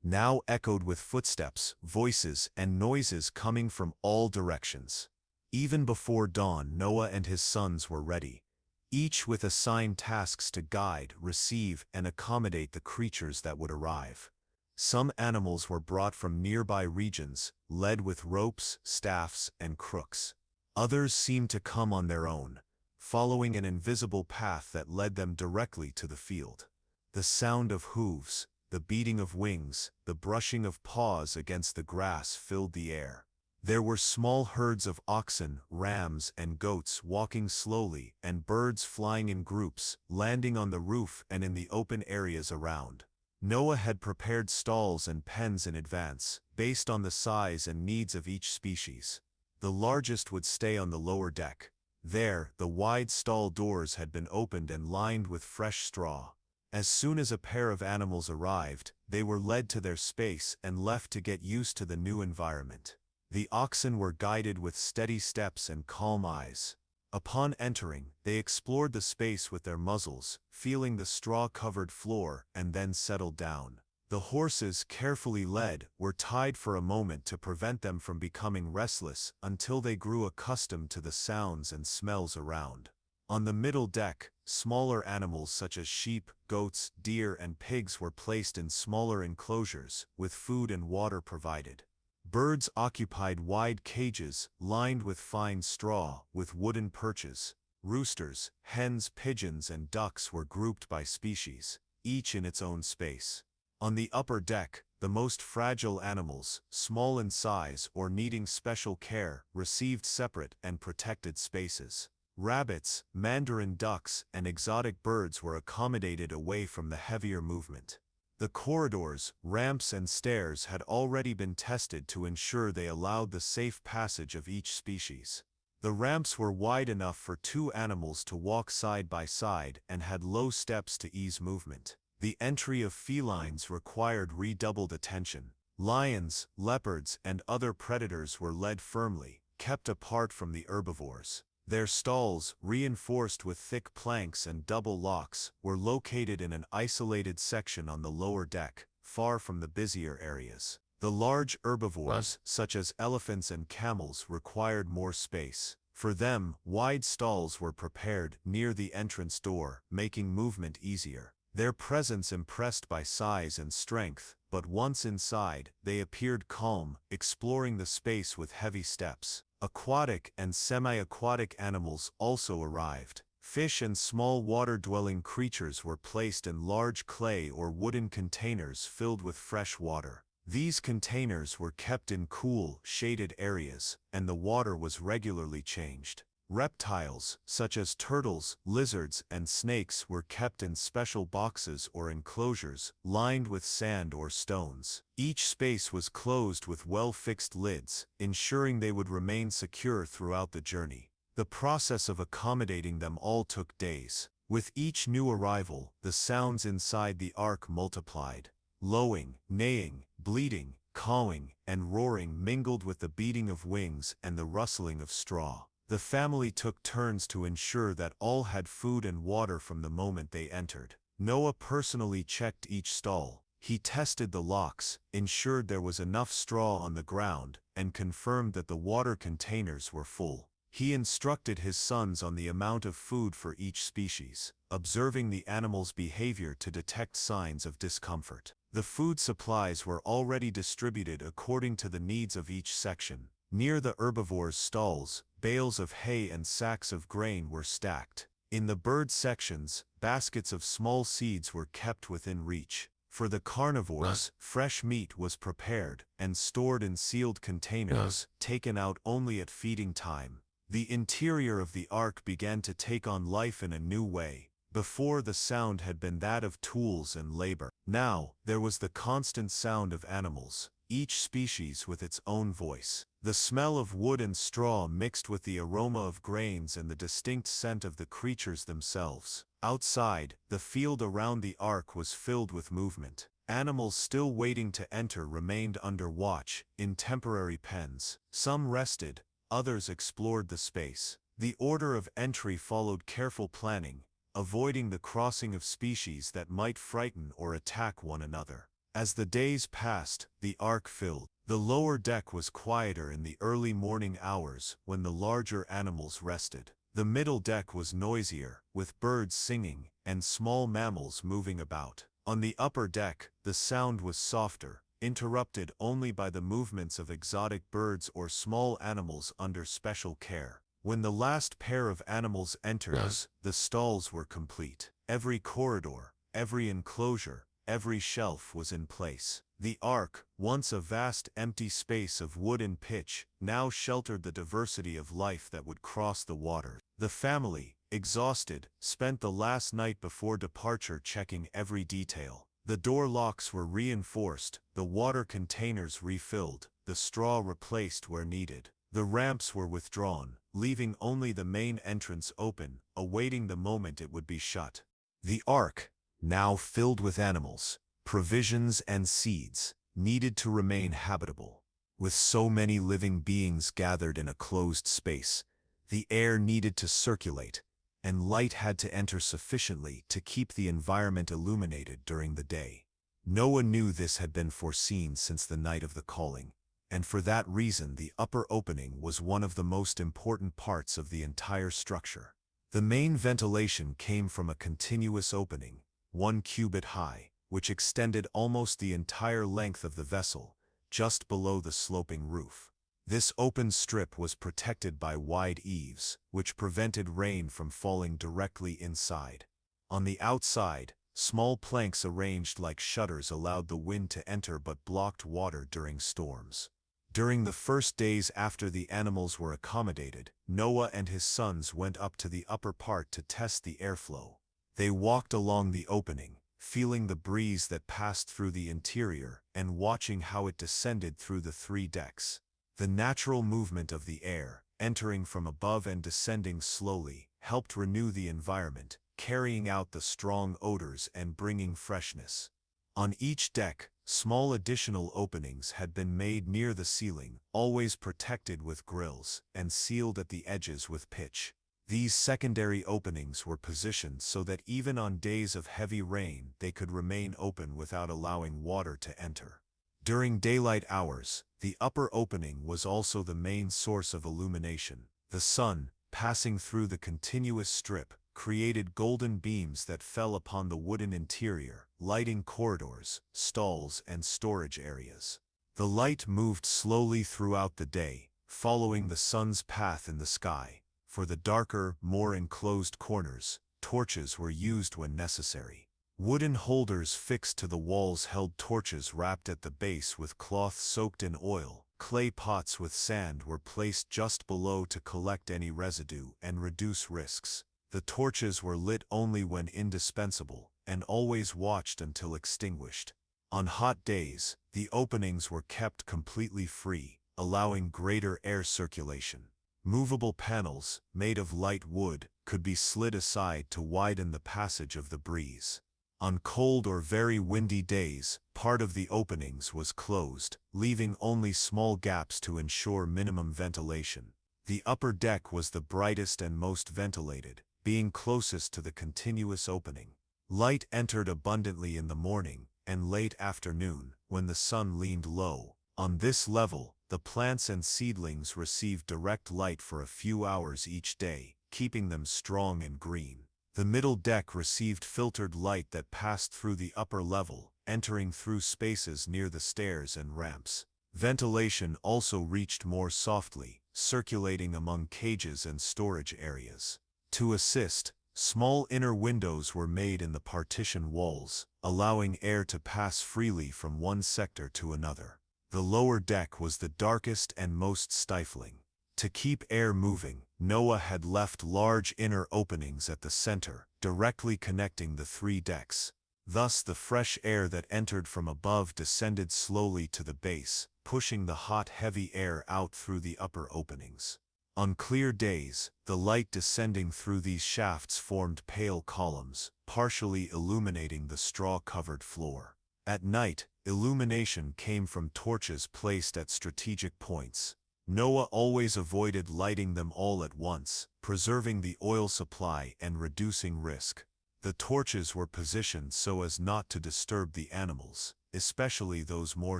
now echoed with footsteps, voices, and noises coming from all directions. Even before dawn, Noah and his sons were ready, each with assigned tasks to guide, receive, and accommodate the creatures that would arrive. Some animals were brought from nearby regions, led with ropes, staffs, and crooks. Others seemed to come on their own, following an invisible path that led them directly to the field. The sound of hooves, the beating of wings, the brushing of paws against the grass filled the air. There were small herds of oxen, rams, and goats walking slowly, and birds flying in groups, landing on the roof and in the open areas around. Noah had prepared stalls and pens in advance, based on the size and needs of each species. The largest would stay on the lower deck. There, the wide stall doors had been opened and lined with fresh straw. As soon as a pair of animals arrived, they were led to their space and left to get used to the new environment. The oxen were guided with steady steps and calm eyes. Upon entering, they explored the space with their muzzles, feeling the straw-covered floor, and then settled down. The horses, carefully led, were tied for a moment to prevent them from becoming restless until they grew accustomed to the sounds and smells around. On the middle deck, smaller animals such as sheep, goats, deer, and pigs were placed in smaller enclosures, with food and water provided. Birds occupied wide cages, lined with fine straw, with wooden perches. Roosters, hens, pigeons, and ducks were grouped by species, each in its own space. On the upper deck, the most fragile animals, small in size or needing special care, received separate and protected spaces. Rabbits, mandarin ducks, and exotic birds were accommodated away from the heavier movement. The corridors, ramps, and stairs had already been tested to ensure they allowed the safe passage of each species. The ramps were wide enough for two animals to walk side by side and had low steps to ease movement. The entry of felines required redoubled attention. Lions, leopards, and other predators were led firmly, kept apart from the herbivores. Their stalls, reinforced with thick planks and double locks, were located in an isolated section on the lower deck, far from the busier areas. The large herbivores, such as elephants and camels, required more space. For them, wide stalls were prepared near the entrance door, making movement easier. Their presence impressed by size and strength, but once inside, they appeared calm, exploring the space with heavy steps. Aquatic and semi-aquatic animals also arrived. Fish and small water-dwelling creatures were placed in large clay or wooden containers filled with fresh water. These containers were kept in cool, shaded areas, and the water was regularly changed. Reptiles, such as turtles, lizards, and snakes, were kept in special boxes or enclosures, lined with sand or stones. Each space was closed with well-fixed lids, ensuring they would remain secure throughout the journey. The process of accommodating them all took days. With each new arrival, the sounds inside the ARK multiplied. Lowing, neighing, bleating, cawing, and roaring mingled with the beating of wings and the rustling of straw. The family took turns to ensure that all had food and water from the moment they entered. Noah personally checked each stall. He tested the locks, ensured there was enough straw on the ground, and confirmed that the water containers were full. He instructed his sons on the amount of food for each species, observing the animal's behavior to detect signs of discomfort. The food supplies were already distributed according to the needs of each section. Near the herbivores' stalls, bales of hay and sacks of grain were stacked. In the bird sections, baskets of small seeds were kept within reach. For the carnivores, fresh meat was prepared and stored in sealed containers, taken out only at feeding time. The interior of the ARK began to take on life in a new way. Before, the sound had been that of tools and labor. Now, there was the constant sound of animals, each species with its own voice. The smell of wood and straw mixed with the aroma of grains and the distinct scent of the creatures themselves. Outside, the field around the ARK was filled with movement. Animals still waiting to enter remained under watch, in temporary pens. Some rested, others explored the space. The order of entry followed careful planning, avoiding the crossing of species that might frighten or attack one another. As the days passed, the ARK filled. The lower deck was quieter in the early morning hours when the larger animals rested. The middle deck was noisier, with birds singing and small mammals moving about. On the upper deck, the sound was softer, interrupted only by the movements of exotic birds or small animals under special care. When the last pair of animals entered, the stalls were complete. Every corridor, every enclosure, every shelf was in place. The ARK, once a vast empty space of wood and pitch, now sheltered the diversity of life that would cross the water. The family, exhausted, spent the last night before departure checking every detail. The door locks were reinforced, the water containers refilled, the straw replaced where needed. The ramps were withdrawn, leaving only the main entrance open, awaiting the moment it would be shut. The ARK, now filled with animals, provisions and seeds, needed to remain habitable. With so many living beings gathered in a closed space, the air needed to circulate, and light had to enter sufficiently to keep the environment illuminated during the day. Noah knew this had been foreseen since the night of the calling, and for that reason the upper opening was one of the most important parts of the entire structure. The main ventilation came from a continuous opening, 1 cubit high, which extended almost the entire length of the vessel, just below the sloping roof. This open strip was protected by wide eaves, which prevented rain from falling directly inside. On the outside, small planks arranged like shutters allowed the wind to enter but blocked water during storms. During the first days after the animals were accommodated, Noah and his sons went up to the upper part to test the airflow. They walked along the opening, feeling the breeze that passed through the interior and watching how it descended through the 3 decks. The natural movement of the air, entering from above and descending slowly, helped renew the environment, carrying out the strong odors and bringing freshness. On each deck, small additional openings had been made near the ceiling, always protected with grills, and sealed at the edges with pitch. These secondary openings were positioned so that even on days of heavy rain they could remain open without allowing water to enter. During daylight hours, the upper opening was also the main source of illumination. The sun, passing through the continuous strip, created golden beams that fell upon the wooden interior, lighting corridors, stalls, and storage areas. The light moved slowly throughout the day, following the sun's path in the sky. For the darker, more enclosed corners, torches were used when necessary. Wooden holders fixed to the walls held torches wrapped at the base with cloth soaked in oil. Clay pots with sand were placed just below to collect any residue and reduce risks. The torches were lit only when indispensable, and always watched until extinguished. On hot days, the openings were kept completely free, allowing greater air circulation. Movable panels, made of light wood, could be slid aside to widen the passage of the breeze. On cold or very windy days, part of the openings was closed, leaving only small gaps to ensure minimum ventilation. The upper deck was the brightest and most ventilated, being closest to the continuous opening. Light entered abundantly in the morning and late afternoon, when the sun leaned low. On this level, the plants and seedlings received direct light for a few hours each day, keeping them strong and green. The middle deck received filtered light that passed through the upper level, entering through spaces near the stairs and ramps. Ventilation also reached more softly, circulating among cages and storage areas. To assist, small inner windows were made in the partition walls, allowing air to pass freely from one sector to another. The lower deck was the darkest and most stifling. To keep air moving, Noah had left large inner openings at the center, directly connecting the 3 decks. Thus the fresh air that entered from above descended slowly to the base, pushing the hot, heavy air out through the upper openings. On clear days, the light descending through these shafts formed pale columns, partially illuminating the straw-covered floor. At night, illumination came from torches placed at strategic points. Noah always avoided lighting them all at once, preserving the oil supply and reducing risk. The torches were positioned so as not to disturb the animals, especially those more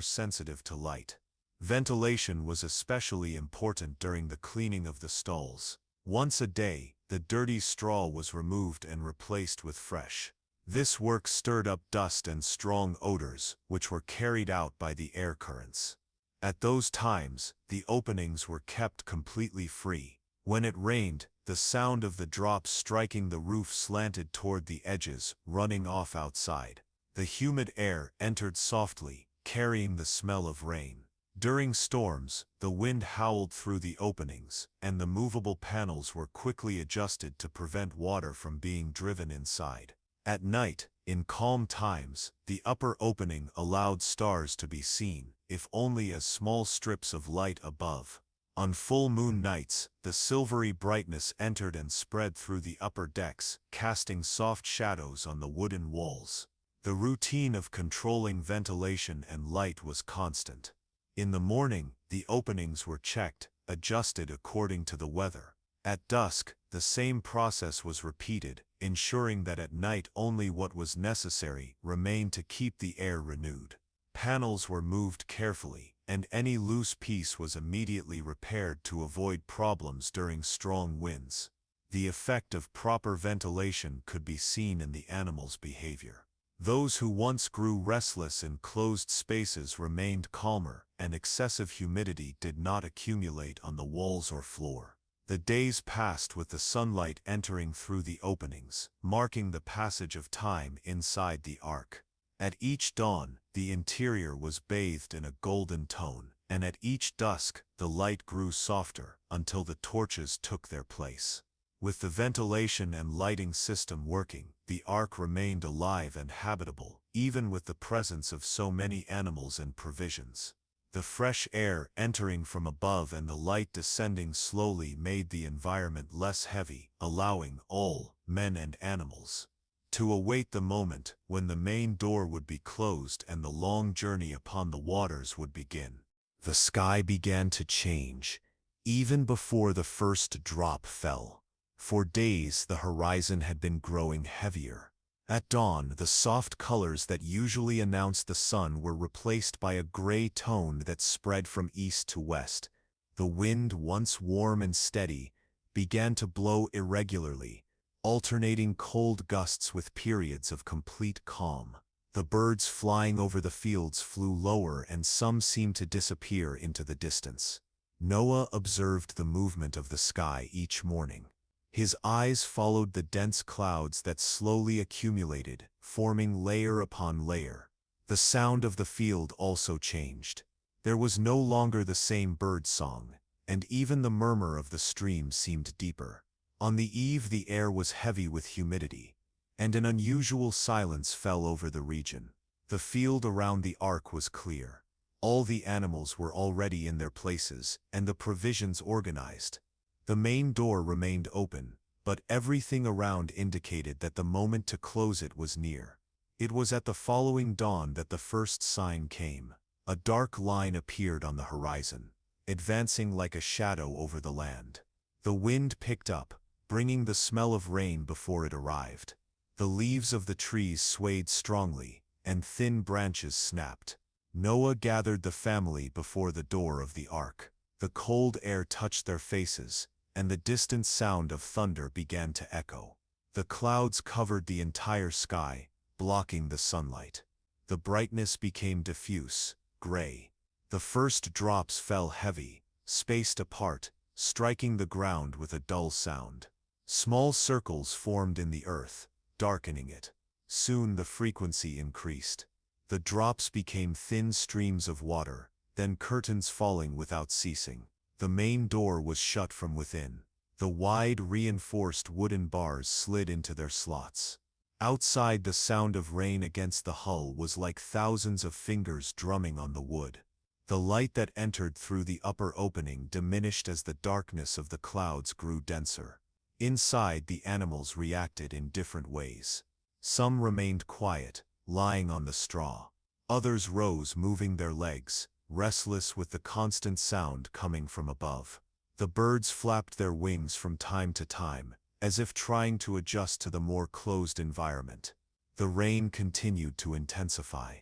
sensitive to light. Ventilation was especially important during the cleaning of the stalls. Once a day, the dirty straw was removed and replaced with fresh. This work stirred up dust and strong odors, which were carried out by the air currents. At those times, the openings were kept completely free. When it rained, the sound of the drops striking the roof slanted toward the edges, running off outside. The humid air entered softly, carrying the smell of rain. During storms, the wind howled through the openings, and the movable panels were quickly adjusted to prevent water from being driven inside. At night, in calm times, the upper opening allowed stars to be seen, if only as small strips of light above. On full moon nights, the silvery brightness entered and spread through the upper decks, casting soft shadows on the wooden walls. The routine of controlling ventilation and light was constant. In the morning, the openings were checked, adjusted according to the weather. At dusk, the same process was repeated, ensuring that at night only what was necessary remained to keep the air renewed. Panels were moved carefully, and any loose piece was immediately repaired to avoid problems during strong winds. The effect of proper ventilation could be seen in the animals' behavior. Those who once grew restless in closed spaces remained calmer, and excessive humidity did not accumulate on the walls or floor. The days passed with the sunlight entering through the openings, marking the passage of time inside the Ark. At each dawn, the interior was bathed in a golden tone, and at each dusk, the light grew softer until the torches took their place. With the ventilation and lighting system working, the Ark remained alive and habitable, even with the presence of so many animals and provisions. The fresh air entering from above and the light descending slowly made the environment less heavy, allowing all, men and animals, to await the moment when the main door would be closed and the long journey upon the waters would begin. The sky began to change, even before the first drop fell. For days the horizon had been growing heavier. At dawn, the soft colors that usually announced the sun were replaced by a gray tone that spread from east to west. The wind, once warm and steady, began to blow irregularly, alternating cold gusts with periods of complete calm. The birds flying over the fields flew lower and some seemed to disappear into the distance. Noah observed the movement of the sky each morning. His eyes followed the dense clouds that slowly accumulated, forming layer upon layer. The sound of the field also changed. There was no longer the same bird song, and even the murmur of the stream seemed deeper. On the eve the air was heavy with humidity, and an unusual silence fell over the region. The field around the Ark was clear. All the animals were already in their places, and the provisions organized. The main door remained open, but everything around indicated that the moment to close it was near. It was at the following dawn that the first sign came. A dark line appeared on the horizon, advancing like a shadow over the land. The wind picked up, bringing the smell of rain before it arrived. The leaves of the trees swayed strongly, and thin branches snapped. Noah gathered the family before the door of the Ark. The cold air touched their faces, and the distant sound of thunder began to echo. The clouds covered the entire sky, blocking the sunlight. The brightness became diffuse, gray. The first drops fell heavy, spaced apart, striking the ground with a dull sound. Small circles formed in the earth, darkening it. Soon the frequency increased. The drops became thin streams of water, then curtains falling without ceasing. The main door was shut from within. The wide, reinforced wooden bars slid into their slots. Outside, the sound of rain against the hull was like thousands of fingers drumming on the wood. The light that entered through the upper opening diminished as the darkness of the clouds grew denser. Inside, the animals reacted in different ways. Some remained quiet, lying on the straw. Others rose, moving their legs, restless with the constant sound coming from above. The birds flapped their wings from time to time, as if trying to adjust to the more closed environment. The rain continued to intensify.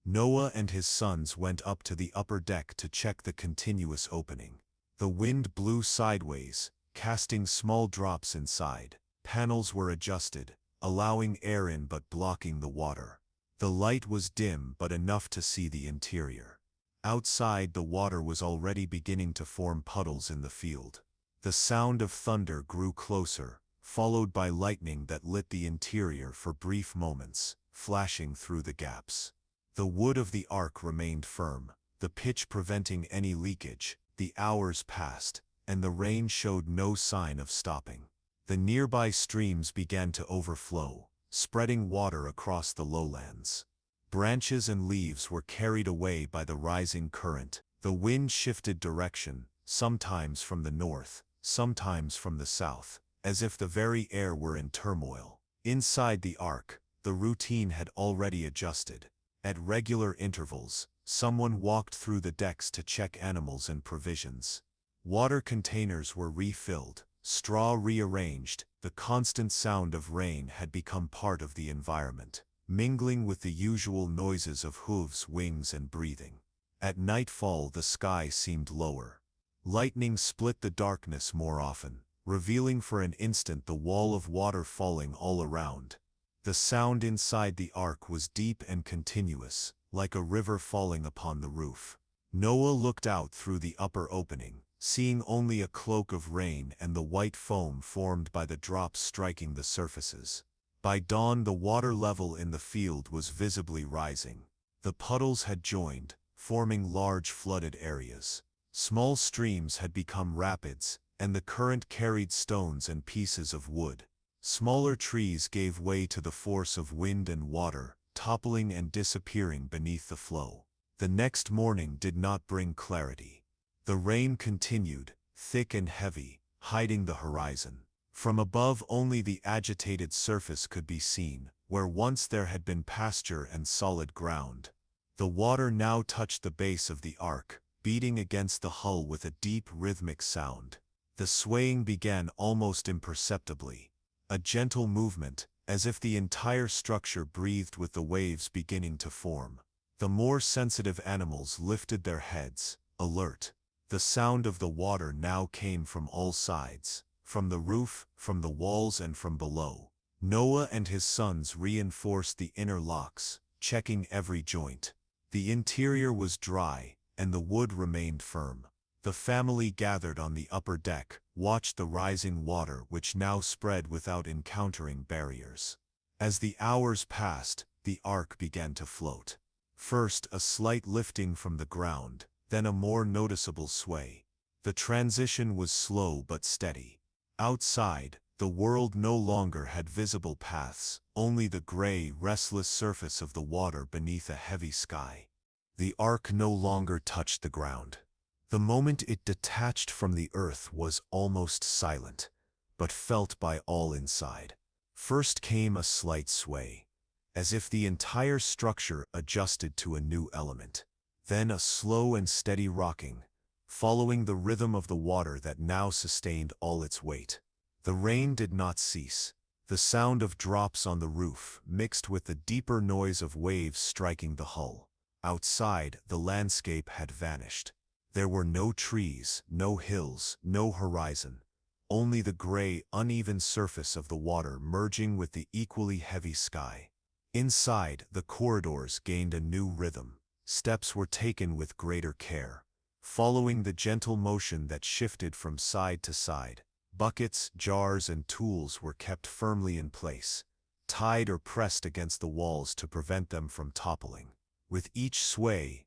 Noah and his sons went up to the upper deck to check the continuous opening. The wind blew sideways, casting small drops inside. Panels were adjusted, allowing air in but blocking the water. The light was dim but enough to see the interior. Outside, the water was already beginning to form puddles in the field. The sound of thunder grew closer, followed by lightning that lit the interior for brief moments, flashing through the gaps. The wood of the Ark remained firm, the pitch preventing any leakage. The hours passed, and the rain showed no sign of stopping. The nearby streams began to overflow, spreading water across the lowlands. Branches and leaves were carried away by the rising current. The wind shifted direction, sometimes from the north, sometimes from the south, as if the very air were in turmoil. Inside the Ark, the routine had already adjusted. At regular intervals, someone walked through the decks to check animals and provisions. Water containers were refilled, straw rearranged, the constant sound of rain had become part of the environment, mingling with the usual noises of hooves, wings, and breathing. At nightfall, the sky seemed lower. Lightning split the darkness more often, revealing for an instant the wall of water falling all around. The sound inside the ark was deep and continuous, like a river falling upon the roof. Noah looked out through the upper opening, seeing only a cloak of rain and the white foam formed by the drops striking the surfaces. By dawn, the water level in the field was visibly rising. The puddles had joined, forming large flooded areas. Small streams had become rapids, and the current carried stones and pieces of wood. Smaller trees gave way to the force of wind and water, toppling and disappearing beneath the flow. The next morning did not bring clarity. The rain continued, thick and heavy, hiding the horizon. From above, only the agitated surface could be seen, where once there had been pasture and solid ground. The water now touched the base of the ark, beating against the hull with a deep rhythmic sound. The swaying began almost imperceptibly, a gentle movement, as if the entire structure breathed with the waves beginning to form. The more sensitive animals lifted their heads, alert. The sound of the water now came from all sides, from the roof, from the walls, and from below. Noah and his sons reinforced the inner locks, checking every joint. The interior was dry, and the wood remained firm. The family gathered on the upper deck, watched the rising water which now spread without encountering barriers. As the hours passed, the ark began to float. First a slight lifting from the ground, then a more noticeable sway. The transition was slow but steady. Outside, the world no longer had visible paths, only the gray, restless surface of the water beneath a heavy sky. The ark no longer touched the ground. The moment it detached from the earth was almost silent, but felt by all inside. First came a slight sway, as if the entire structure adjusted to a new element. Then a slow and steady rocking, following the rhythm of the water that now sustained all its weight. The rain did not cease. The sound of drops on the roof mixed with the deeper noise of waves striking the hull. Outside, the landscape had vanished. There were no trees, no hills, no horizon. Only the gray, uneven surface of the water merging with the equally heavy sky. Inside, the corridors gained a new rhythm. Steps were taken with greater care, following the gentle motion that shifted from side to side. Buckets, jars, and tools were kept firmly in place, tied or pressed against the walls to prevent them from toppling. With each sway,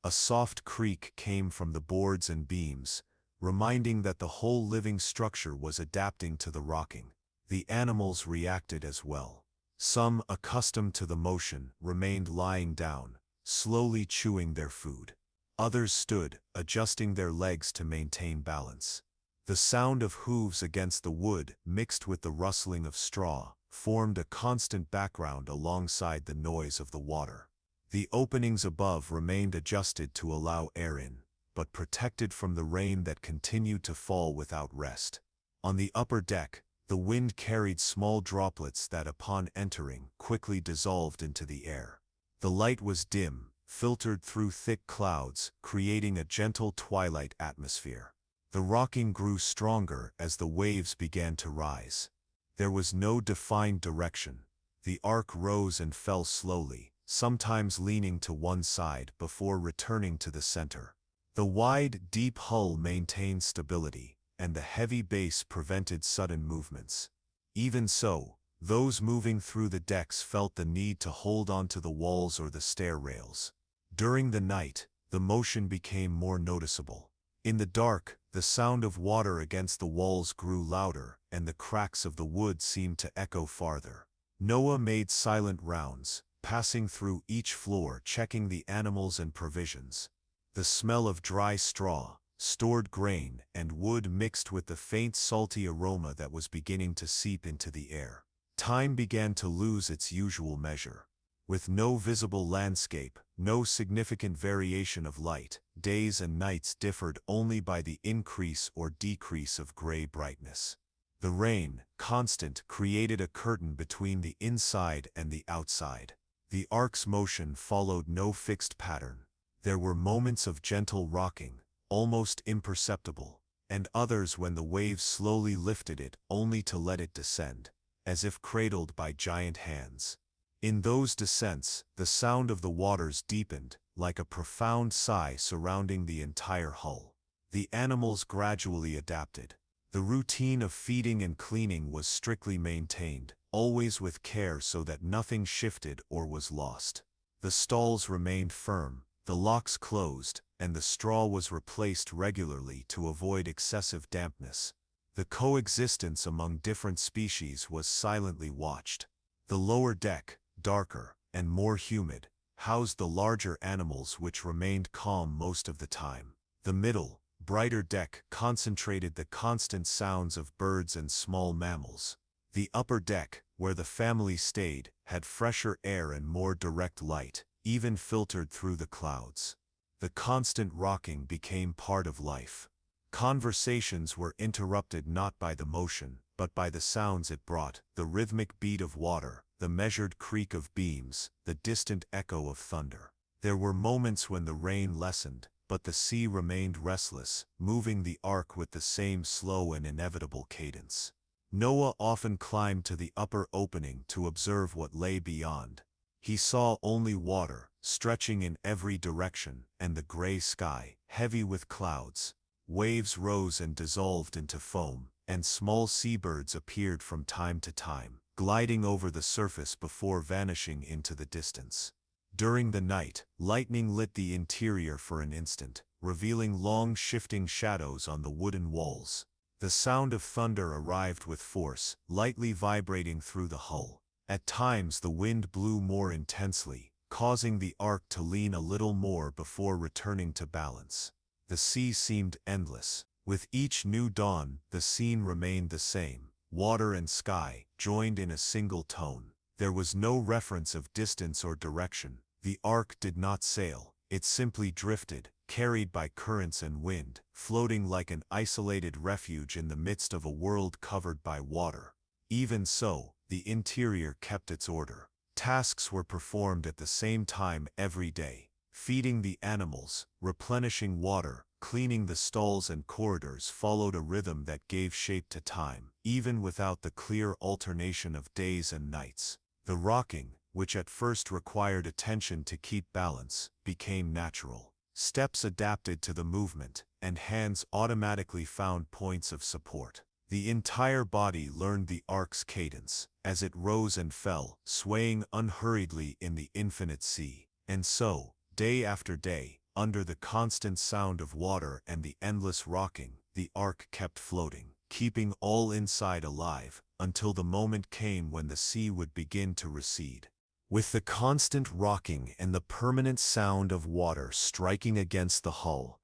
a soft creak came from the boards and beams, reminding that the whole living structure was adapting to the rocking. The animals reacted as well. Some, accustomed to the motion, remained lying down, slowly chewing their food. Others stood, adjusting their legs to maintain balance. The sound of hooves against the wood, mixed with the rustling of straw, formed a constant background alongside the noise of the water. The openings above remained adjusted to allow air in, but protected from the rain that continued to fall without rest. On the upper deck, the wind carried small droplets that, upon entering, quickly dissolved into the air. The light was dim, filtered through thick clouds, creating a gentle twilight atmosphere. The rocking grew stronger as the waves began to rise. There was no defined direction. The ark rose and fell slowly, sometimes leaning to one side before returning to the center. The wide, deep hull maintained stability, and the heavy base prevented sudden movements. Even so, those moving through the decks felt the need to hold on to the walls or the stair rails. During the night, the motion became more noticeable. In the dark, the sound of water against the walls grew louder, and the cracks of the wood seemed to echo farther. Noah made silent rounds, passing through each floor, checking the animals and provisions. The smell of dry straw, stored grain, and wood mixed with the faint salty aroma that was beginning to seep into the air. Time began to lose its usual measure. With no visible landscape, no significant variation of light, days and nights differed only by the increase or decrease of gray brightness. The rain, constant, created a curtain between the inside and the outside. The ark's motion followed no fixed pattern. There were moments of gentle rocking, almost imperceptible, and others when the waves slowly lifted it only to let it descend, as if cradled by giant hands. In those descents, the sound of the waters deepened, like a profound sigh surrounding the entire hull. The animals gradually adapted. The routine of feeding and cleaning was strictly maintained, always with care so that nothing shifted or was lost. The stalls remained firm, the locks closed, and the straw was replaced regularly to avoid excessive dampness. The coexistence among different species was silently watched. The lower deck, darker and more humid, housed the larger animals which remained calm most of the time. The middle, brighter deck concentrated the constant sounds of birds and small mammals. The upper deck, where the family stayed, had fresher air and more direct light, even filtered through the clouds. The constant rocking became part of life. Conversations were interrupted not by the motion, but by the sounds it brought, the rhythmic beat of water, the measured creak of beams, the distant echo of thunder. There were moments when the rain lessened, but the sea remained restless, moving the ark with the same slow and inevitable cadence. Noah often climbed to the upper opening to observe what lay beyond. He saw only water, stretching in every direction, and the gray sky, heavy with clouds. Waves rose and dissolved into foam, and small seabirds appeared from time to time, gliding over the surface before vanishing into the distance. During the night, lightning lit the interior for an instant, revealing long shifting shadows on the wooden walls. The sound of thunder arrived with force, lightly vibrating through the hull. At times the wind blew more intensely, causing the ark to lean a little more before returning to balance. The sea seemed endless. With each new dawn, the scene remained the same. Water and sky, joined in a single tone. There was no reference of distance or direction. The ark did not sail, it simply drifted, carried by currents and wind, floating like an isolated refuge in the midst of a world covered by water. Even so, the interior kept its order. Tasks were performed at the same time every day, feeding the animals, replenishing water, cleaning the stalls and corridors followed a rhythm that gave shape to time, even without the clear alternation of days and nights. The rocking, which at first required attention to keep balance, became natural. Steps adapted to the movement, and hands automatically found points of support. The entire body learned the ark's cadence, as it rose and fell, swaying unhurriedly in the infinite sea. And so, day after day, under the constant sound of water and the endless rocking, the ark kept floating, keeping all inside alive, until the moment came when the sea would begin to recede. With the constant rocking and the permanent sound of water striking against the hull,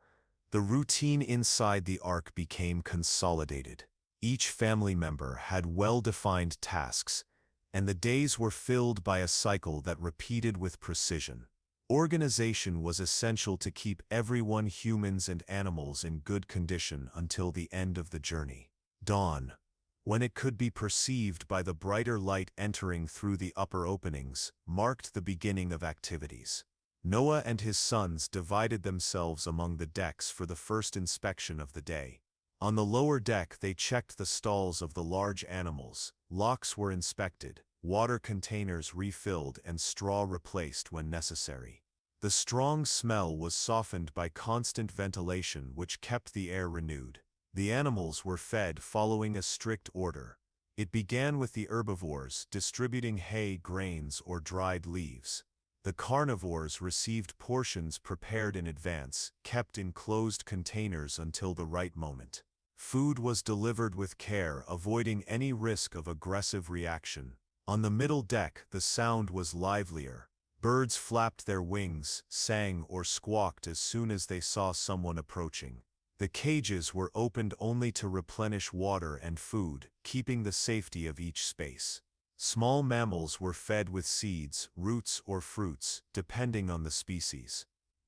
the routine inside the ark became consolidated. Each family member had well-defined tasks, and the days were filled by a cycle that repeated with precision. Organization was essential to keep everyone, humans and animals, in good condition until the end of the journey. Dawn, when it could be perceived by the brighter light entering through the upper openings, marked the beginning of activities. Noah and his sons divided themselves among the decks for the first inspection of the day. On the lower deck they checked the stalls of the large animals, locks were inspected, water containers refilled and straw replaced when necessary. The strong smell was softened by constant ventilation which kept the air renewed. The animals were fed following a strict order. It began with the herbivores, distributing hay, grains, or dried leaves. The carnivores received portions prepared in advance, kept in closed containers until the right moment. Food was delivered with care, avoiding any risk of aggressive reaction. On the middle deck, the sound was livelier. Birds flapped their wings, sang or squawked as soon as they saw someone approaching. The cages were opened only to replenish water and food, keeping the safety of each space. Small mammals were fed with seeds, roots, or fruits, depending on the species.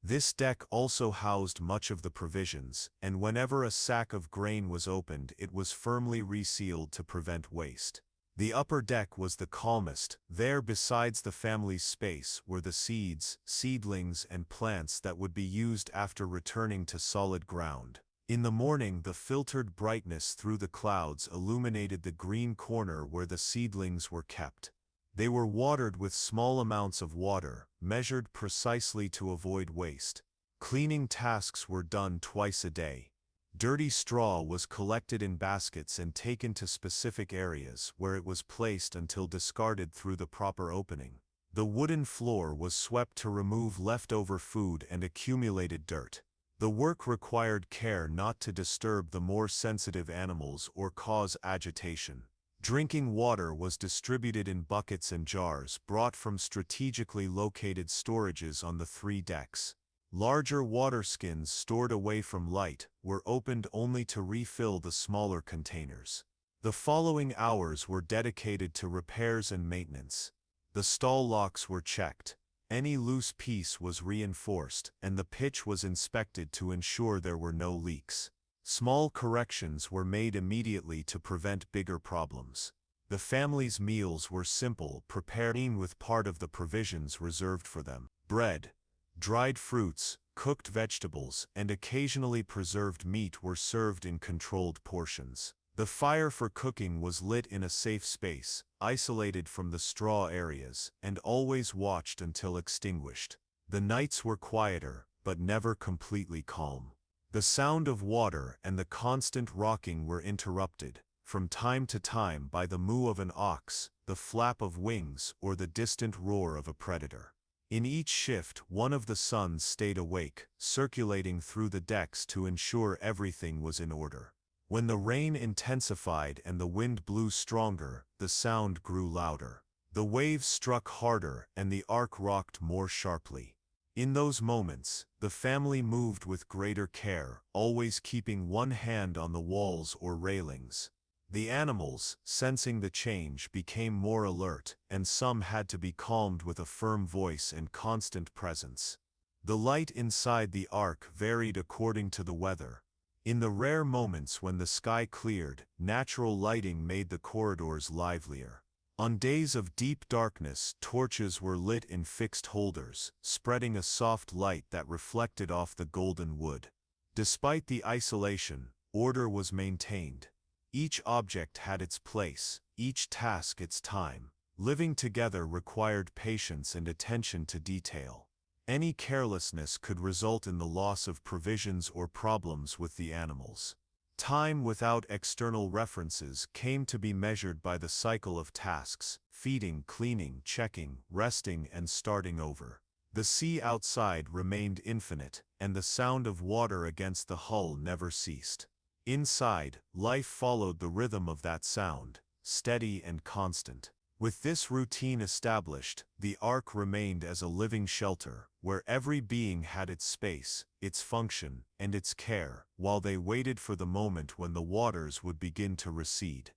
This deck also housed much of the provisions, and whenever a sack of grain was opened, it was firmly resealed to prevent waste. The upper deck was the calmest. There, besides the family's space, were the seeds, seedlings, and plants that would be used after returning to solid ground. In the morning, the filtered brightness through the clouds illuminated the green corner where the seedlings were kept. They were watered with small amounts of water, measured precisely to avoid waste. Cleaning tasks were done twice a day. Dirty straw was collected in baskets and taken to specific areas, where it was placed until discarded through the proper opening. The wooden floor was swept to remove leftover food and accumulated dirt. The work required care not to disturb the more sensitive animals or cause agitation. Drinking water was distributed in buckets and jars brought from strategically located storages on the 3 decks. Larger water skins stored away from light were opened only to refill the smaller containers. The following hours were dedicated to repairs and maintenance. The stall locks were checked. Any loose piece was reinforced, and the pitch was inspected to ensure there were no leaks. Small corrections were made immediately to prevent bigger problems. The family's meals were simple, prepared with part of the provisions reserved for them. Bread, dried fruits, cooked vegetables, and occasionally preserved meat were served in controlled portions. The fire for cooking was lit in a safe space, isolated from the straw areas, and always watched until extinguished. The nights were quieter, but never completely calm. The sound of water and the constant rocking were interrupted, from time to time, by the moo of an ox, the flap of wings, or the distant roar of a predator. In each shift, one of the sons stayed awake, circulating through the decks to ensure everything was in order. When the rain intensified and the wind blew stronger, the sound grew louder. The waves struck harder and the ARK rocked more sharply. In those moments, the family moved with greater care, always keeping one hand on the walls or railings. The animals, sensing the change, became more alert, and some had to be calmed with a firm voice and constant presence. The light inside the ARK varied according to the weather. In the rare moments when the sky cleared, natural lighting made the corridors livelier. On days of deep darkness, torches were lit in fixed holders, spreading a soft light that reflected off the golden wood. Despite the isolation, order was maintained. Each object had its place, each task its time. Living together required patience and attention to detail. Any carelessness could result in the loss of provisions or problems with the animals. Time without external references came to be measured by the cycle of tasks: feeding, cleaning, checking, resting, and starting over. The sea outside remained infinite, and the sound of water against the hull never ceased. Inside, life followed the rhythm of that sound, steady and constant. With this routine established, the ARK remained as a living shelter, where every being had its space, its function, and its care, while they waited for the moment when the waters would begin to recede.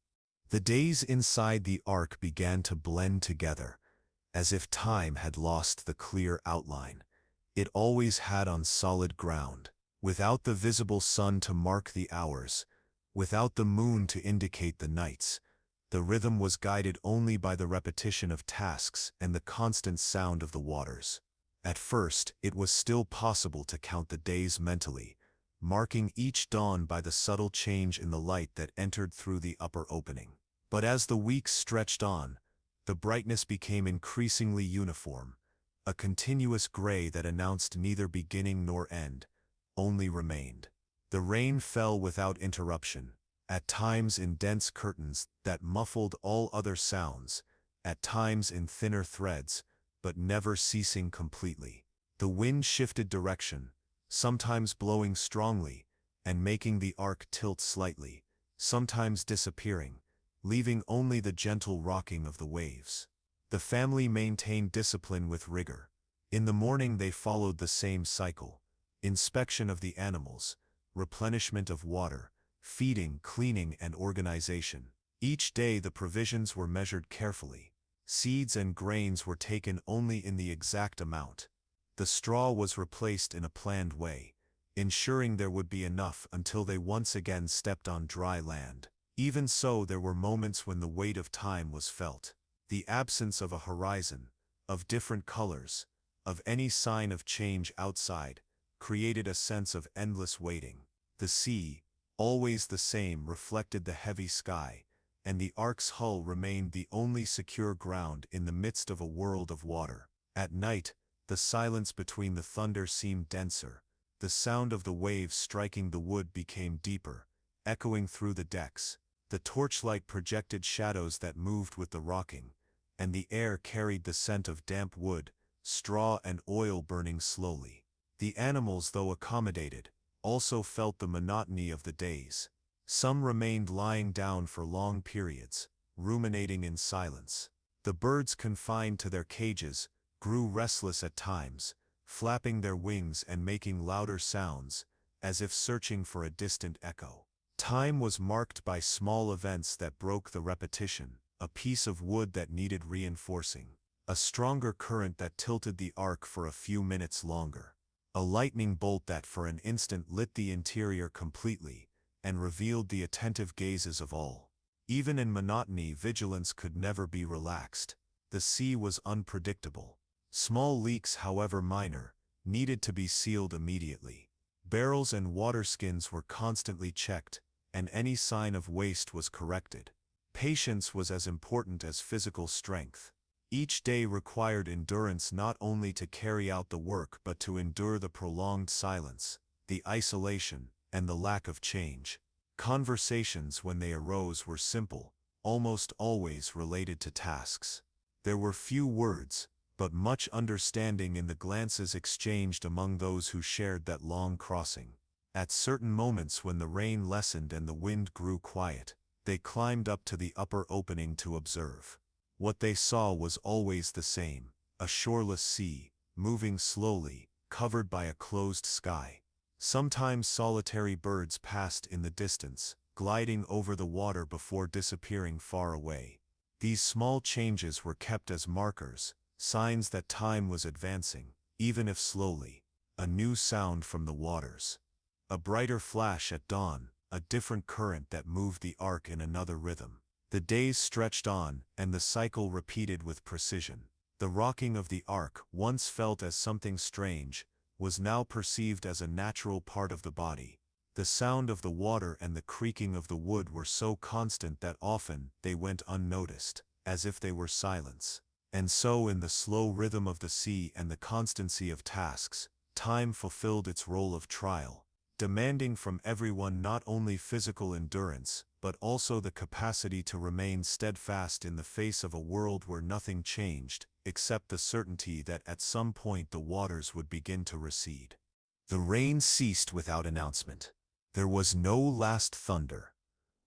The days inside the ARK began to blend together, as if time had lost the clear outline it always had on solid ground. Without the visible sun to mark the hours, without the moon to indicate the nights, the rhythm was guided only by the repetition of tasks and the constant sound of the waters. At first, it was still possible to count the days mentally, marking each dawn by the subtle change in the light that entered through the upper opening. But as the weeks stretched on, the brightness became increasingly uniform, a continuous gray that announced neither beginning nor end, only remained. The rain fell without interruption, at times in dense curtains that muffled all other sounds, at times in thinner threads, but never ceasing completely. The wind shifted direction, sometimes blowing strongly and making the ARK tilt slightly, sometimes disappearing, leaving only the gentle rocking of the waves. The family maintained discipline with rigor. In the morning they followed the same cycle: inspection of the animals, replenishment of water, feeding, cleaning, and organization. Each day the provisions were measured carefully. Seeds and grains were taken only in the exact amount. The straw was replaced in a planned way, ensuring there would be enough until they once again stepped on dry land. Even so, there were moments when the weight of time was felt. The absence of a horizon, of different colors, of any sign of change outside, created a sense of endless waiting. The sea, always the same, reflected the heavy sky, and the Ark's hull remained the only secure ground in the midst of a world of water. At night, the silence between the thunder seemed denser. The sound of the waves striking the wood became deeper, echoing through the decks. The torchlight projected shadows that moved with the rocking, and the air carried the scent of damp wood, straw and oil burning slowly. The animals, though accommodated, also felt the monotony of the days. Some remained lying down for long periods, ruminating in silence. The birds, confined to their cages, grew restless at times, flapping their wings and making louder sounds, as if searching for a distant echo. Time was marked by small events that broke the repetition: a piece of wood that needed reinforcing, a stronger current that tilted the Ark for a few minutes longer, a lightning bolt that for an instant lit the interior completely and revealed the attentive gazes of all. Even in monotony, vigilance could never be relaxed. The sea was unpredictable. Small leaks, however minor, needed to be sealed immediately. Barrels and water skins were constantly checked, and any sign of waste was corrected. Patience was as important as physical strength. Each day required endurance, not only to carry out the work but to endure the prolonged silence, the isolation, and the lack of change. Conversations, when they arose, were simple, almost always related to tasks. There were few words, but much understanding in the glances exchanged among those who shared that long crossing. At certain moments, when the rain lessened and the wind grew quiet, they climbed up to the upper opening to observe. What they saw was always the same: a shoreless sea, moving slowly, covered by a closed sky. Sometimes solitary birds passed in the distance, gliding over the water before disappearing far away. These small changes were kept as markers, signs that time was advancing, even if slowly. A new sound from the waters, a brighter flash at dawn, a different current that moved the Ark in another rhythm. The days stretched on, and the cycle repeated with precision. The rocking of the Ark, once felt as something strange, was now perceived as a natural part of the body. The sound of the water and the creaking of the wood were so constant that often they went unnoticed, as if they were silence. And so, in the slow rhythm of the sea and the constancy of tasks, time fulfilled its role of trial, demanding from everyone not only physical endurance, but also the capacity to remain steadfast in the face of a world where nothing changed, except the certainty that at some point the waters would begin to recede. The rain ceased without announcement. There was no last thunder,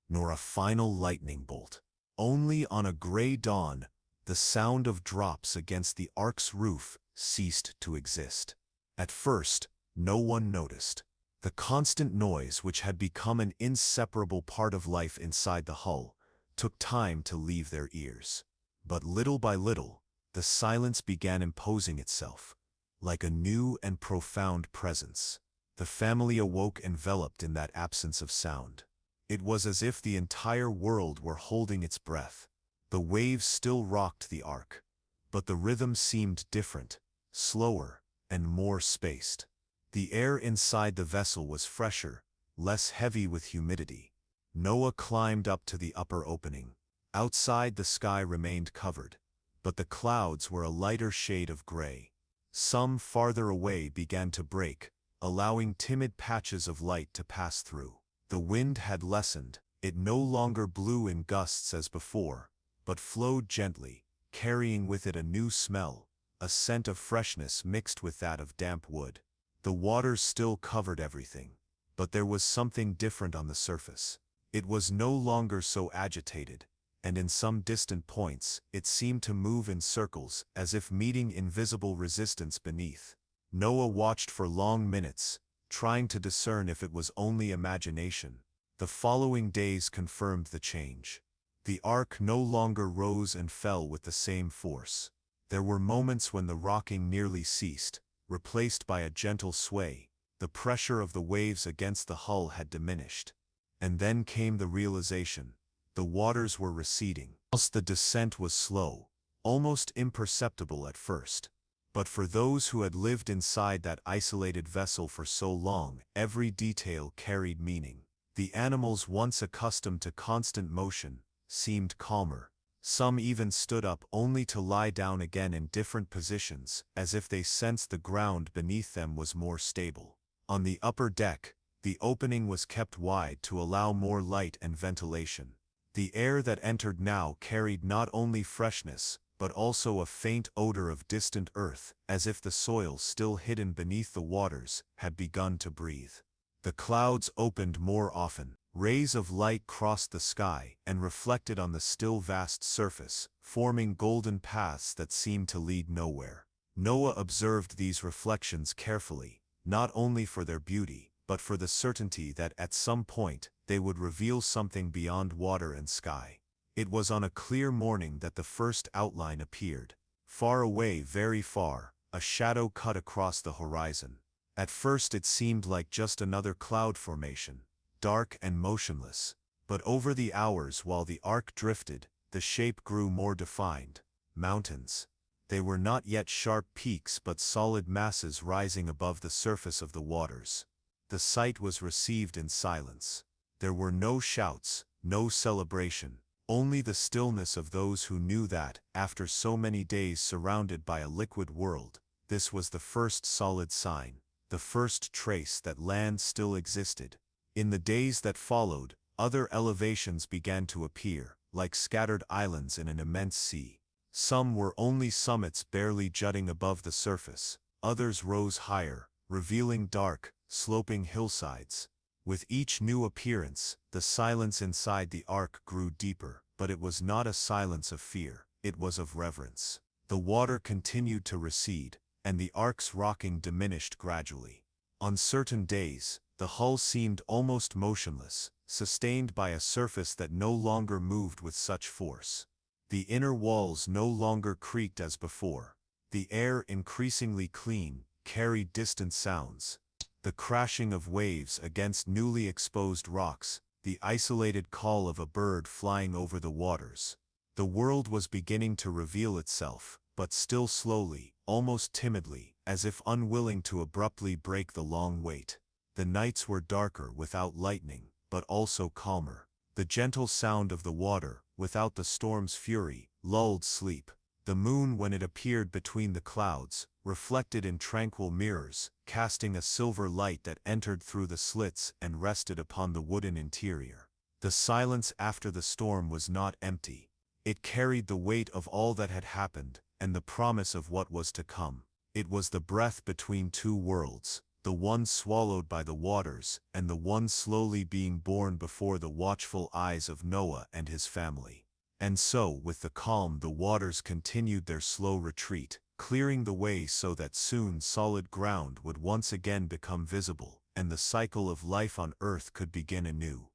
nor a final lightning bolt. Only on a gray dawn, the sound of drops against the Ark's roof ceased to exist. At first, no one noticed. The constant noise, which had become an inseparable part of life inside the hull, took time to leave their ears. But little by little, the silence began imposing itself, like a new and profound presence. The family awoke, enveloped in that absence of sound. It was as if the entire world were holding its breath. The waves still rocked the Ark, but the rhythm seemed different, slower, and more spaced. The air inside the vessel was fresher, less heavy with humidity. Noah climbed up to the upper opening. Outside, the sky remained covered, but the clouds were a lighter shade of gray. Some farther away began to break, allowing timid patches of light to pass through. The wind had lessened. It no longer blew in gusts as before, but flowed gently, carrying with it a new smell, a scent of freshness mixed with that of damp wood. The waters still covered everything, but there was something different on the surface. It was no longer so agitated, and in some distant points, it seemed to move in circles, as if meeting invisible resistance beneath. Noah watched for long minutes, trying to discern if it was only imagination. The following days confirmed the change. The Ark no longer rose and fell with the same force. There were moments when the rocking nearly ceased, replaced by a gentle sway. The pressure of the waves against the hull had diminished. And then came the realization. The waters were receding. Whilst the descent was slow, almost imperceptible at first. But for those who had lived inside that isolated vessel for so long, every detail carried meaning. The animals, once accustomed to constant motion, seemed calmer. Some even stood up only to lie down again in different positions, as if they sensed the ground beneath them was more stable. On the upper deck, the opening was kept wide to allow more light and ventilation. The air that entered now carried not only freshness, but also a faint odor of distant earth, as if the soil still hidden beneath the waters had begun to breathe. The clouds opened more often. Rays of light crossed the sky and reflected on the still vast surface, forming golden paths that seemed to lead nowhere. Noah observed these reflections carefully, not only for their beauty, but for the certainty that at some point they would reveal something beyond water and sky. It was on a clear morning that the first outline appeared. Far away, very far, a shadow cut across the horizon. At first it seemed like just another cloud formation, dark and motionless. But over the hours while the ark drifted, the shape grew more defined. Mountains. They were not yet sharp peaks but solid masses rising above the surface of the waters. The sight was received in silence. There were no shouts, no celebration, only the stillness of those who knew that, after so many days surrounded by a liquid world, this was the first solid sign, the first trace that land still existed. In the days that followed, other elevations began to appear, like scattered islands in an immense sea. Some were only summits barely jutting above the surface, others rose higher, revealing dark, sloping hillsides. With each new appearance, the silence inside the ark grew deeper, but it was not a silence of fear, it was of reverence. The water continued to recede, and the ark's rocking diminished gradually. On certain days, the hull seemed almost motionless, sustained by a surface that no longer moved with such force. The inner walls no longer creaked as before. The air, increasingly clean, carried distant sounds. The crashing of waves against newly exposed rocks, the isolated call of a bird flying over the waters. The world was beginning to reveal itself, but still slowly, almost timidly, as if unwilling to abruptly break the long wait. The nights were darker without lightning, but also calmer. The gentle sound of the water, without the storm's fury, lulled sleep. The moon, when it appeared between the clouds, reflected in tranquil mirrors, casting a silver light that entered through the slits and rested upon the wooden interior. The silence after the storm was not empty. It carried the weight of all that had happened, and the promise of what was to come. It was the breath between two worlds, the one swallowed by the waters, and the one slowly being born before the watchful eyes of Noah and his family. And so, with the calm, the waters continued their slow retreat, clearing the way so that soon solid ground would once again become visible, and the cycle of life on earth could begin anew.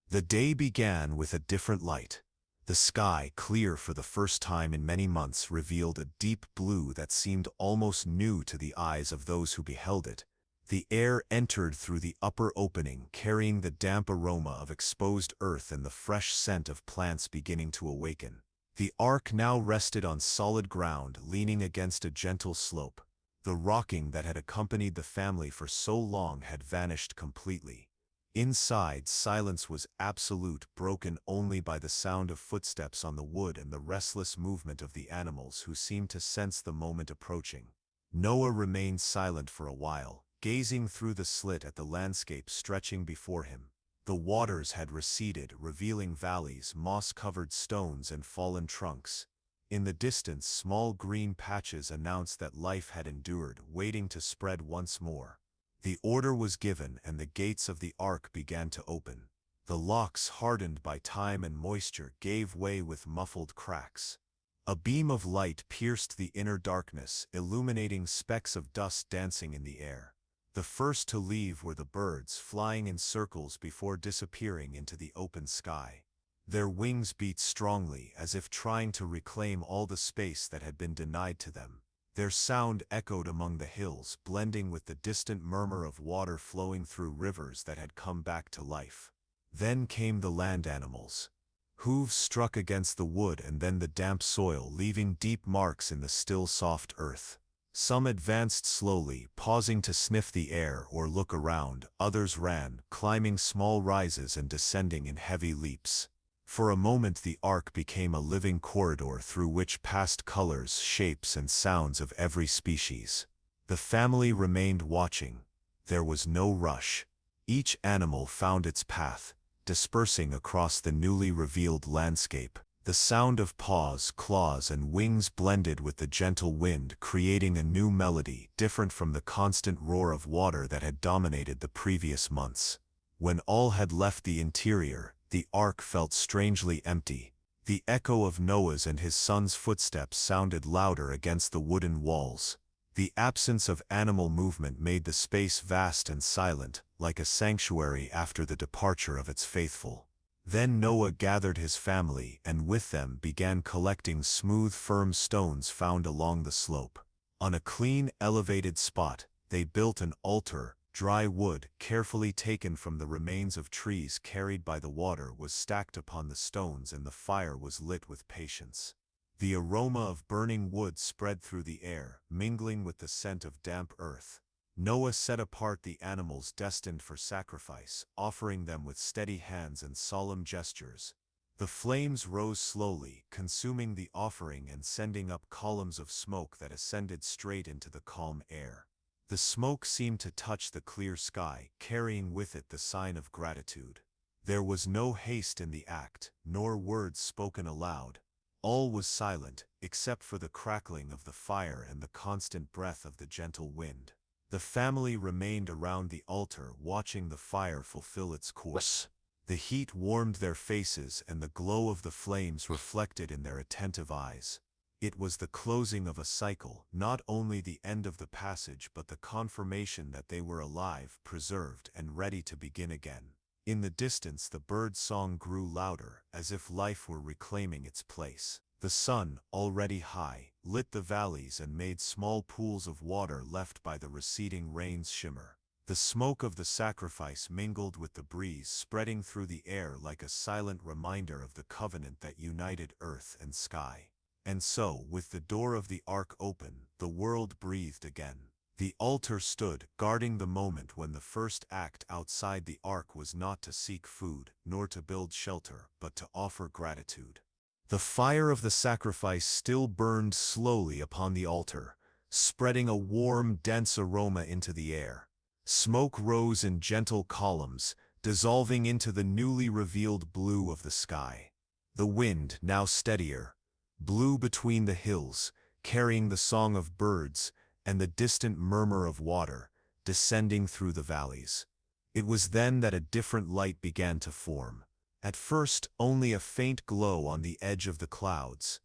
The day began with a different light. The sky, clear for the first time in many months, revealed a deep blue that seemed almost new to the eyes of those who beheld it. The air entered through the upper opening, carrying the damp aroma of exposed earth and the fresh scent of plants beginning to awaken. The ark now rested on solid ground, leaning against a gentle slope. The rocking that had accompanied the family for so long had vanished completely. Inside, silence was absolute, broken only by the sound of footsteps on the wood and the restless movement of the animals who seemed to sense the moment approaching. Noah remained silent for a while, gazing through the slit at the landscape stretching before him. The waters had receded, revealing valleys, moss-covered stones, and fallen trunks. In the distance, small green patches announced that life had endured, waiting to spread once more. The order was given, and the gates of the ark began to open. The locks, hardened by time and moisture, gave way with muffled cracks. A beam of light pierced the inner darkness, illuminating specks of dust dancing in the air. The first to leave were the birds, flying in circles before disappearing into the open sky. Their wings beat strongly, as if trying to reclaim all the space that had been denied to them. Their sound echoed among the hills, blending with the distant murmur of water flowing through rivers that had come back to life. Then came the land animals. Hooves struck against the wood and then the damp soil, leaving deep marks in the still soft earth. Some advanced slowly, pausing to sniff the air or look around. Others ran, climbing small rises and descending in heavy leaps. For a moment the ark became a living corridor through which passed colors, shapes, and sounds of every species. The family remained watching. There was no rush. Each animal found its path, dispersing across the newly revealed landscape. The sound of paws, claws, and wings blended with the gentle wind, creating a new melody, different from the constant roar of water that had dominated the previous months. When all had left the interior, the ark felt strangely empty. The echo of Noah's and his son's footsteps sounded louder against the wooden walls. The absence of animal movement made the space vast and silent, like a sanctuary after the departure of its faithful. Then Noah gathered his family and with them began collecting smooth, firm stones found along the slope. On a clean, elevated spot, they built an altar. Dry wood, carefully taken from the remains of trees carried by the water, was stacked upon the stones and the fire was lit with patience. The aroma of burning wood spread through the air, mingling with the scent of damp earth. Noah set apart the animals destined for sacrifice, offering them with steady hands and solemn gestures. The flames rose slowly, consuming the offering and sending up columns of smoke that ascended straight into the calm air. The smoke seemed to touch the clear sky, carrying with it the sign of gratitude. There was no haste in the act, nor words spoken aloud. All was silent, except for the crackling of the fire and the constant breath of the gentle wind. The family remained around the altar, watching the fire fulfill its course. The heat warmed their faces and the glow of the flames reflected in their attentive eyes. It was the closing of a cycle, not only the end of the passage but the confirmation that they were alive, preserved, and ready to begin again. In the distance the bird song grew louder, as if life were reclaiming its place. The sun, already high, lit the valleys and made small pools of water left by the receding rain's shimmer. The smoke of the sacrifice mingled with the breeze, spreading through the air like a silent reminder of the covenant that united earth and sky. And so, with the door of the ark open, the world breathed again. The altar stood, guarding the moment when the first act outside the ark was not to seek food, nor to build shelter, but to offer gratitude. The fire of the sacrifice still burned slowly upon the altar, spreading a warm, dense aroma into the air. Smoke rose in gentle columns, dissolving into the newly revealed blue of the sky. The wind, now steadier, blew between the hills, carrying the song of birds and the distant murmur of water, descending through the valleys. It was then that a different light began to form. At first, only a faint glow on the edge of the clouds.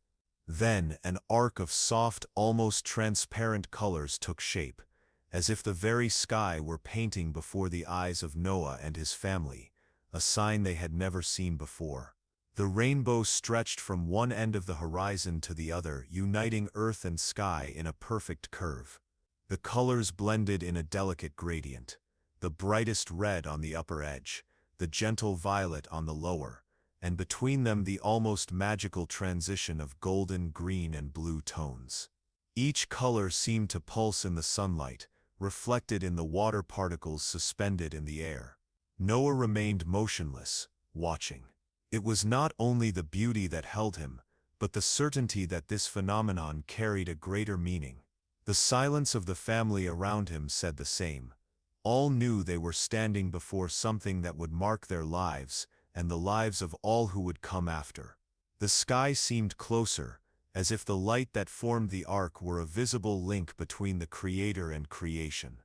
Then, an arc of soft, almost transparent colors took shape, as if the very sky were painting before the eyes of Noah and his family, a sign they had never seen before. The rainbow stretched from one end of the horizon to the other, uniting earth and sky in a perfect curve. The colors blended in a delicate gradient, the brightest red on the upper edge, the gentle violet on the lower, and between them the almost magical transition of golden, green, and blue tones. Each color seemed to pulse in the sunlight, reflected in the water particles suspended in the air. Noah remained motionless, watching. It was not only the beauty that held him, but the certainty that this phenomenon carried a greater meaning. The silence of the family around him said the same. All knew they were standing before something that would mark their lives, and the lives of all who would come after. The sky seemed closer, as if the light that formed the ark were a visible link between the Creator and creation.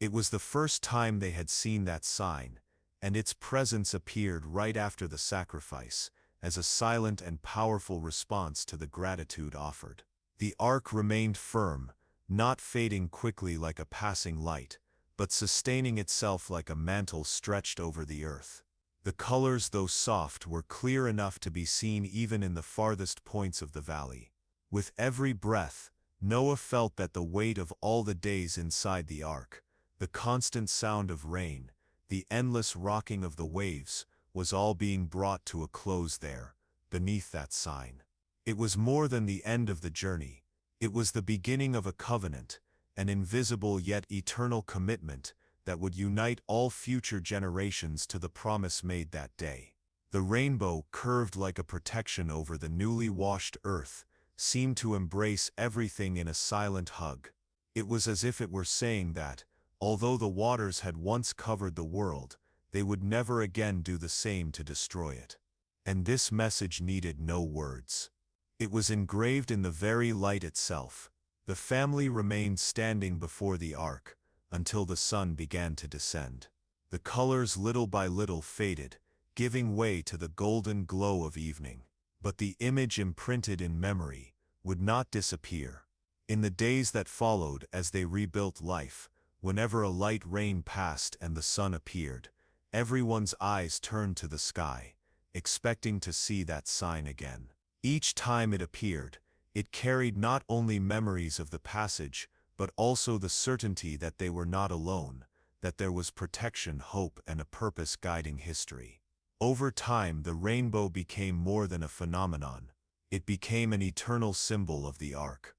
It was the first time they had seen that sign, and its presence appeared right after the sacrifice, as a silent and powerful response to the gratitude offered. The ark remained firm, not fading quickly like a passing light, but sustaining itself like a mantle stretched over the earth. The colors, though soft, were clear enough to be seen even in the farthest points of the valley. With every breath, Noah felt that the weight of all the days inside the ark, the constant sound of rain, the endless rocking of the waves, was all being brought to a close there, beneath that sign. It was more than the end of the journey. It was the beginning of a covenant, an invisible yet eternal commitment that would unite all future generations to the promise made that day. The rainbow, curved like a protection over the newly washed earth, seemed to embrace everything in a silent hug. It was as if it were saying that, although the waters had once covered the world, they would never again do the same to destroy it. And this message needed no words. It was engraved in the very light itself. The family remained standing before the ark until the sun began to descend. The colors little by little faded, giving way to the golden glow of evening. But the image imprinted in memory would not disappear. In the days that followed, as they rebuilt life, whenever a light rain passed and the sun appeared, everyone's eyes turned to the sky, expecting to see that sign again. Each time it appeared, it carried not only memories of the passage, but also the certainty that they were not alone, that there was protection, hope, and a purpose guiding history. Over time, the rainbow became more than a phenomenon. It became an eternal symbol of the ark,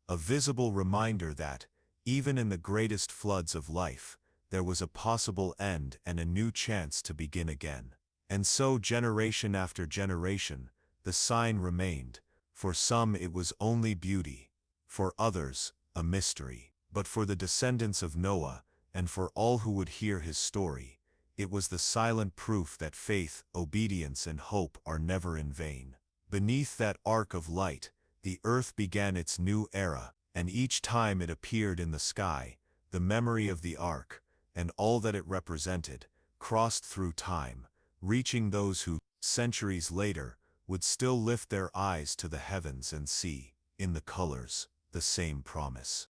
a visible reminder that, even in the greatest floods of life, there was a possible end and a new chance to begin again. And so, generation after generation, the sign remained. For some it was only beauty, for others, a mystery. But for the descendants of Noah, and for all who would hear his story, it was the silent proof that faith, obedience, and hope are never in vain. Beneath that ark of light, the earth began its new era, and each time it appeared in the sky, the memory of the ark, and all that it represented, crossed through time, reaching those who, centuries later, would still lift their eyes to the heavens and see, in the colors, the same promise.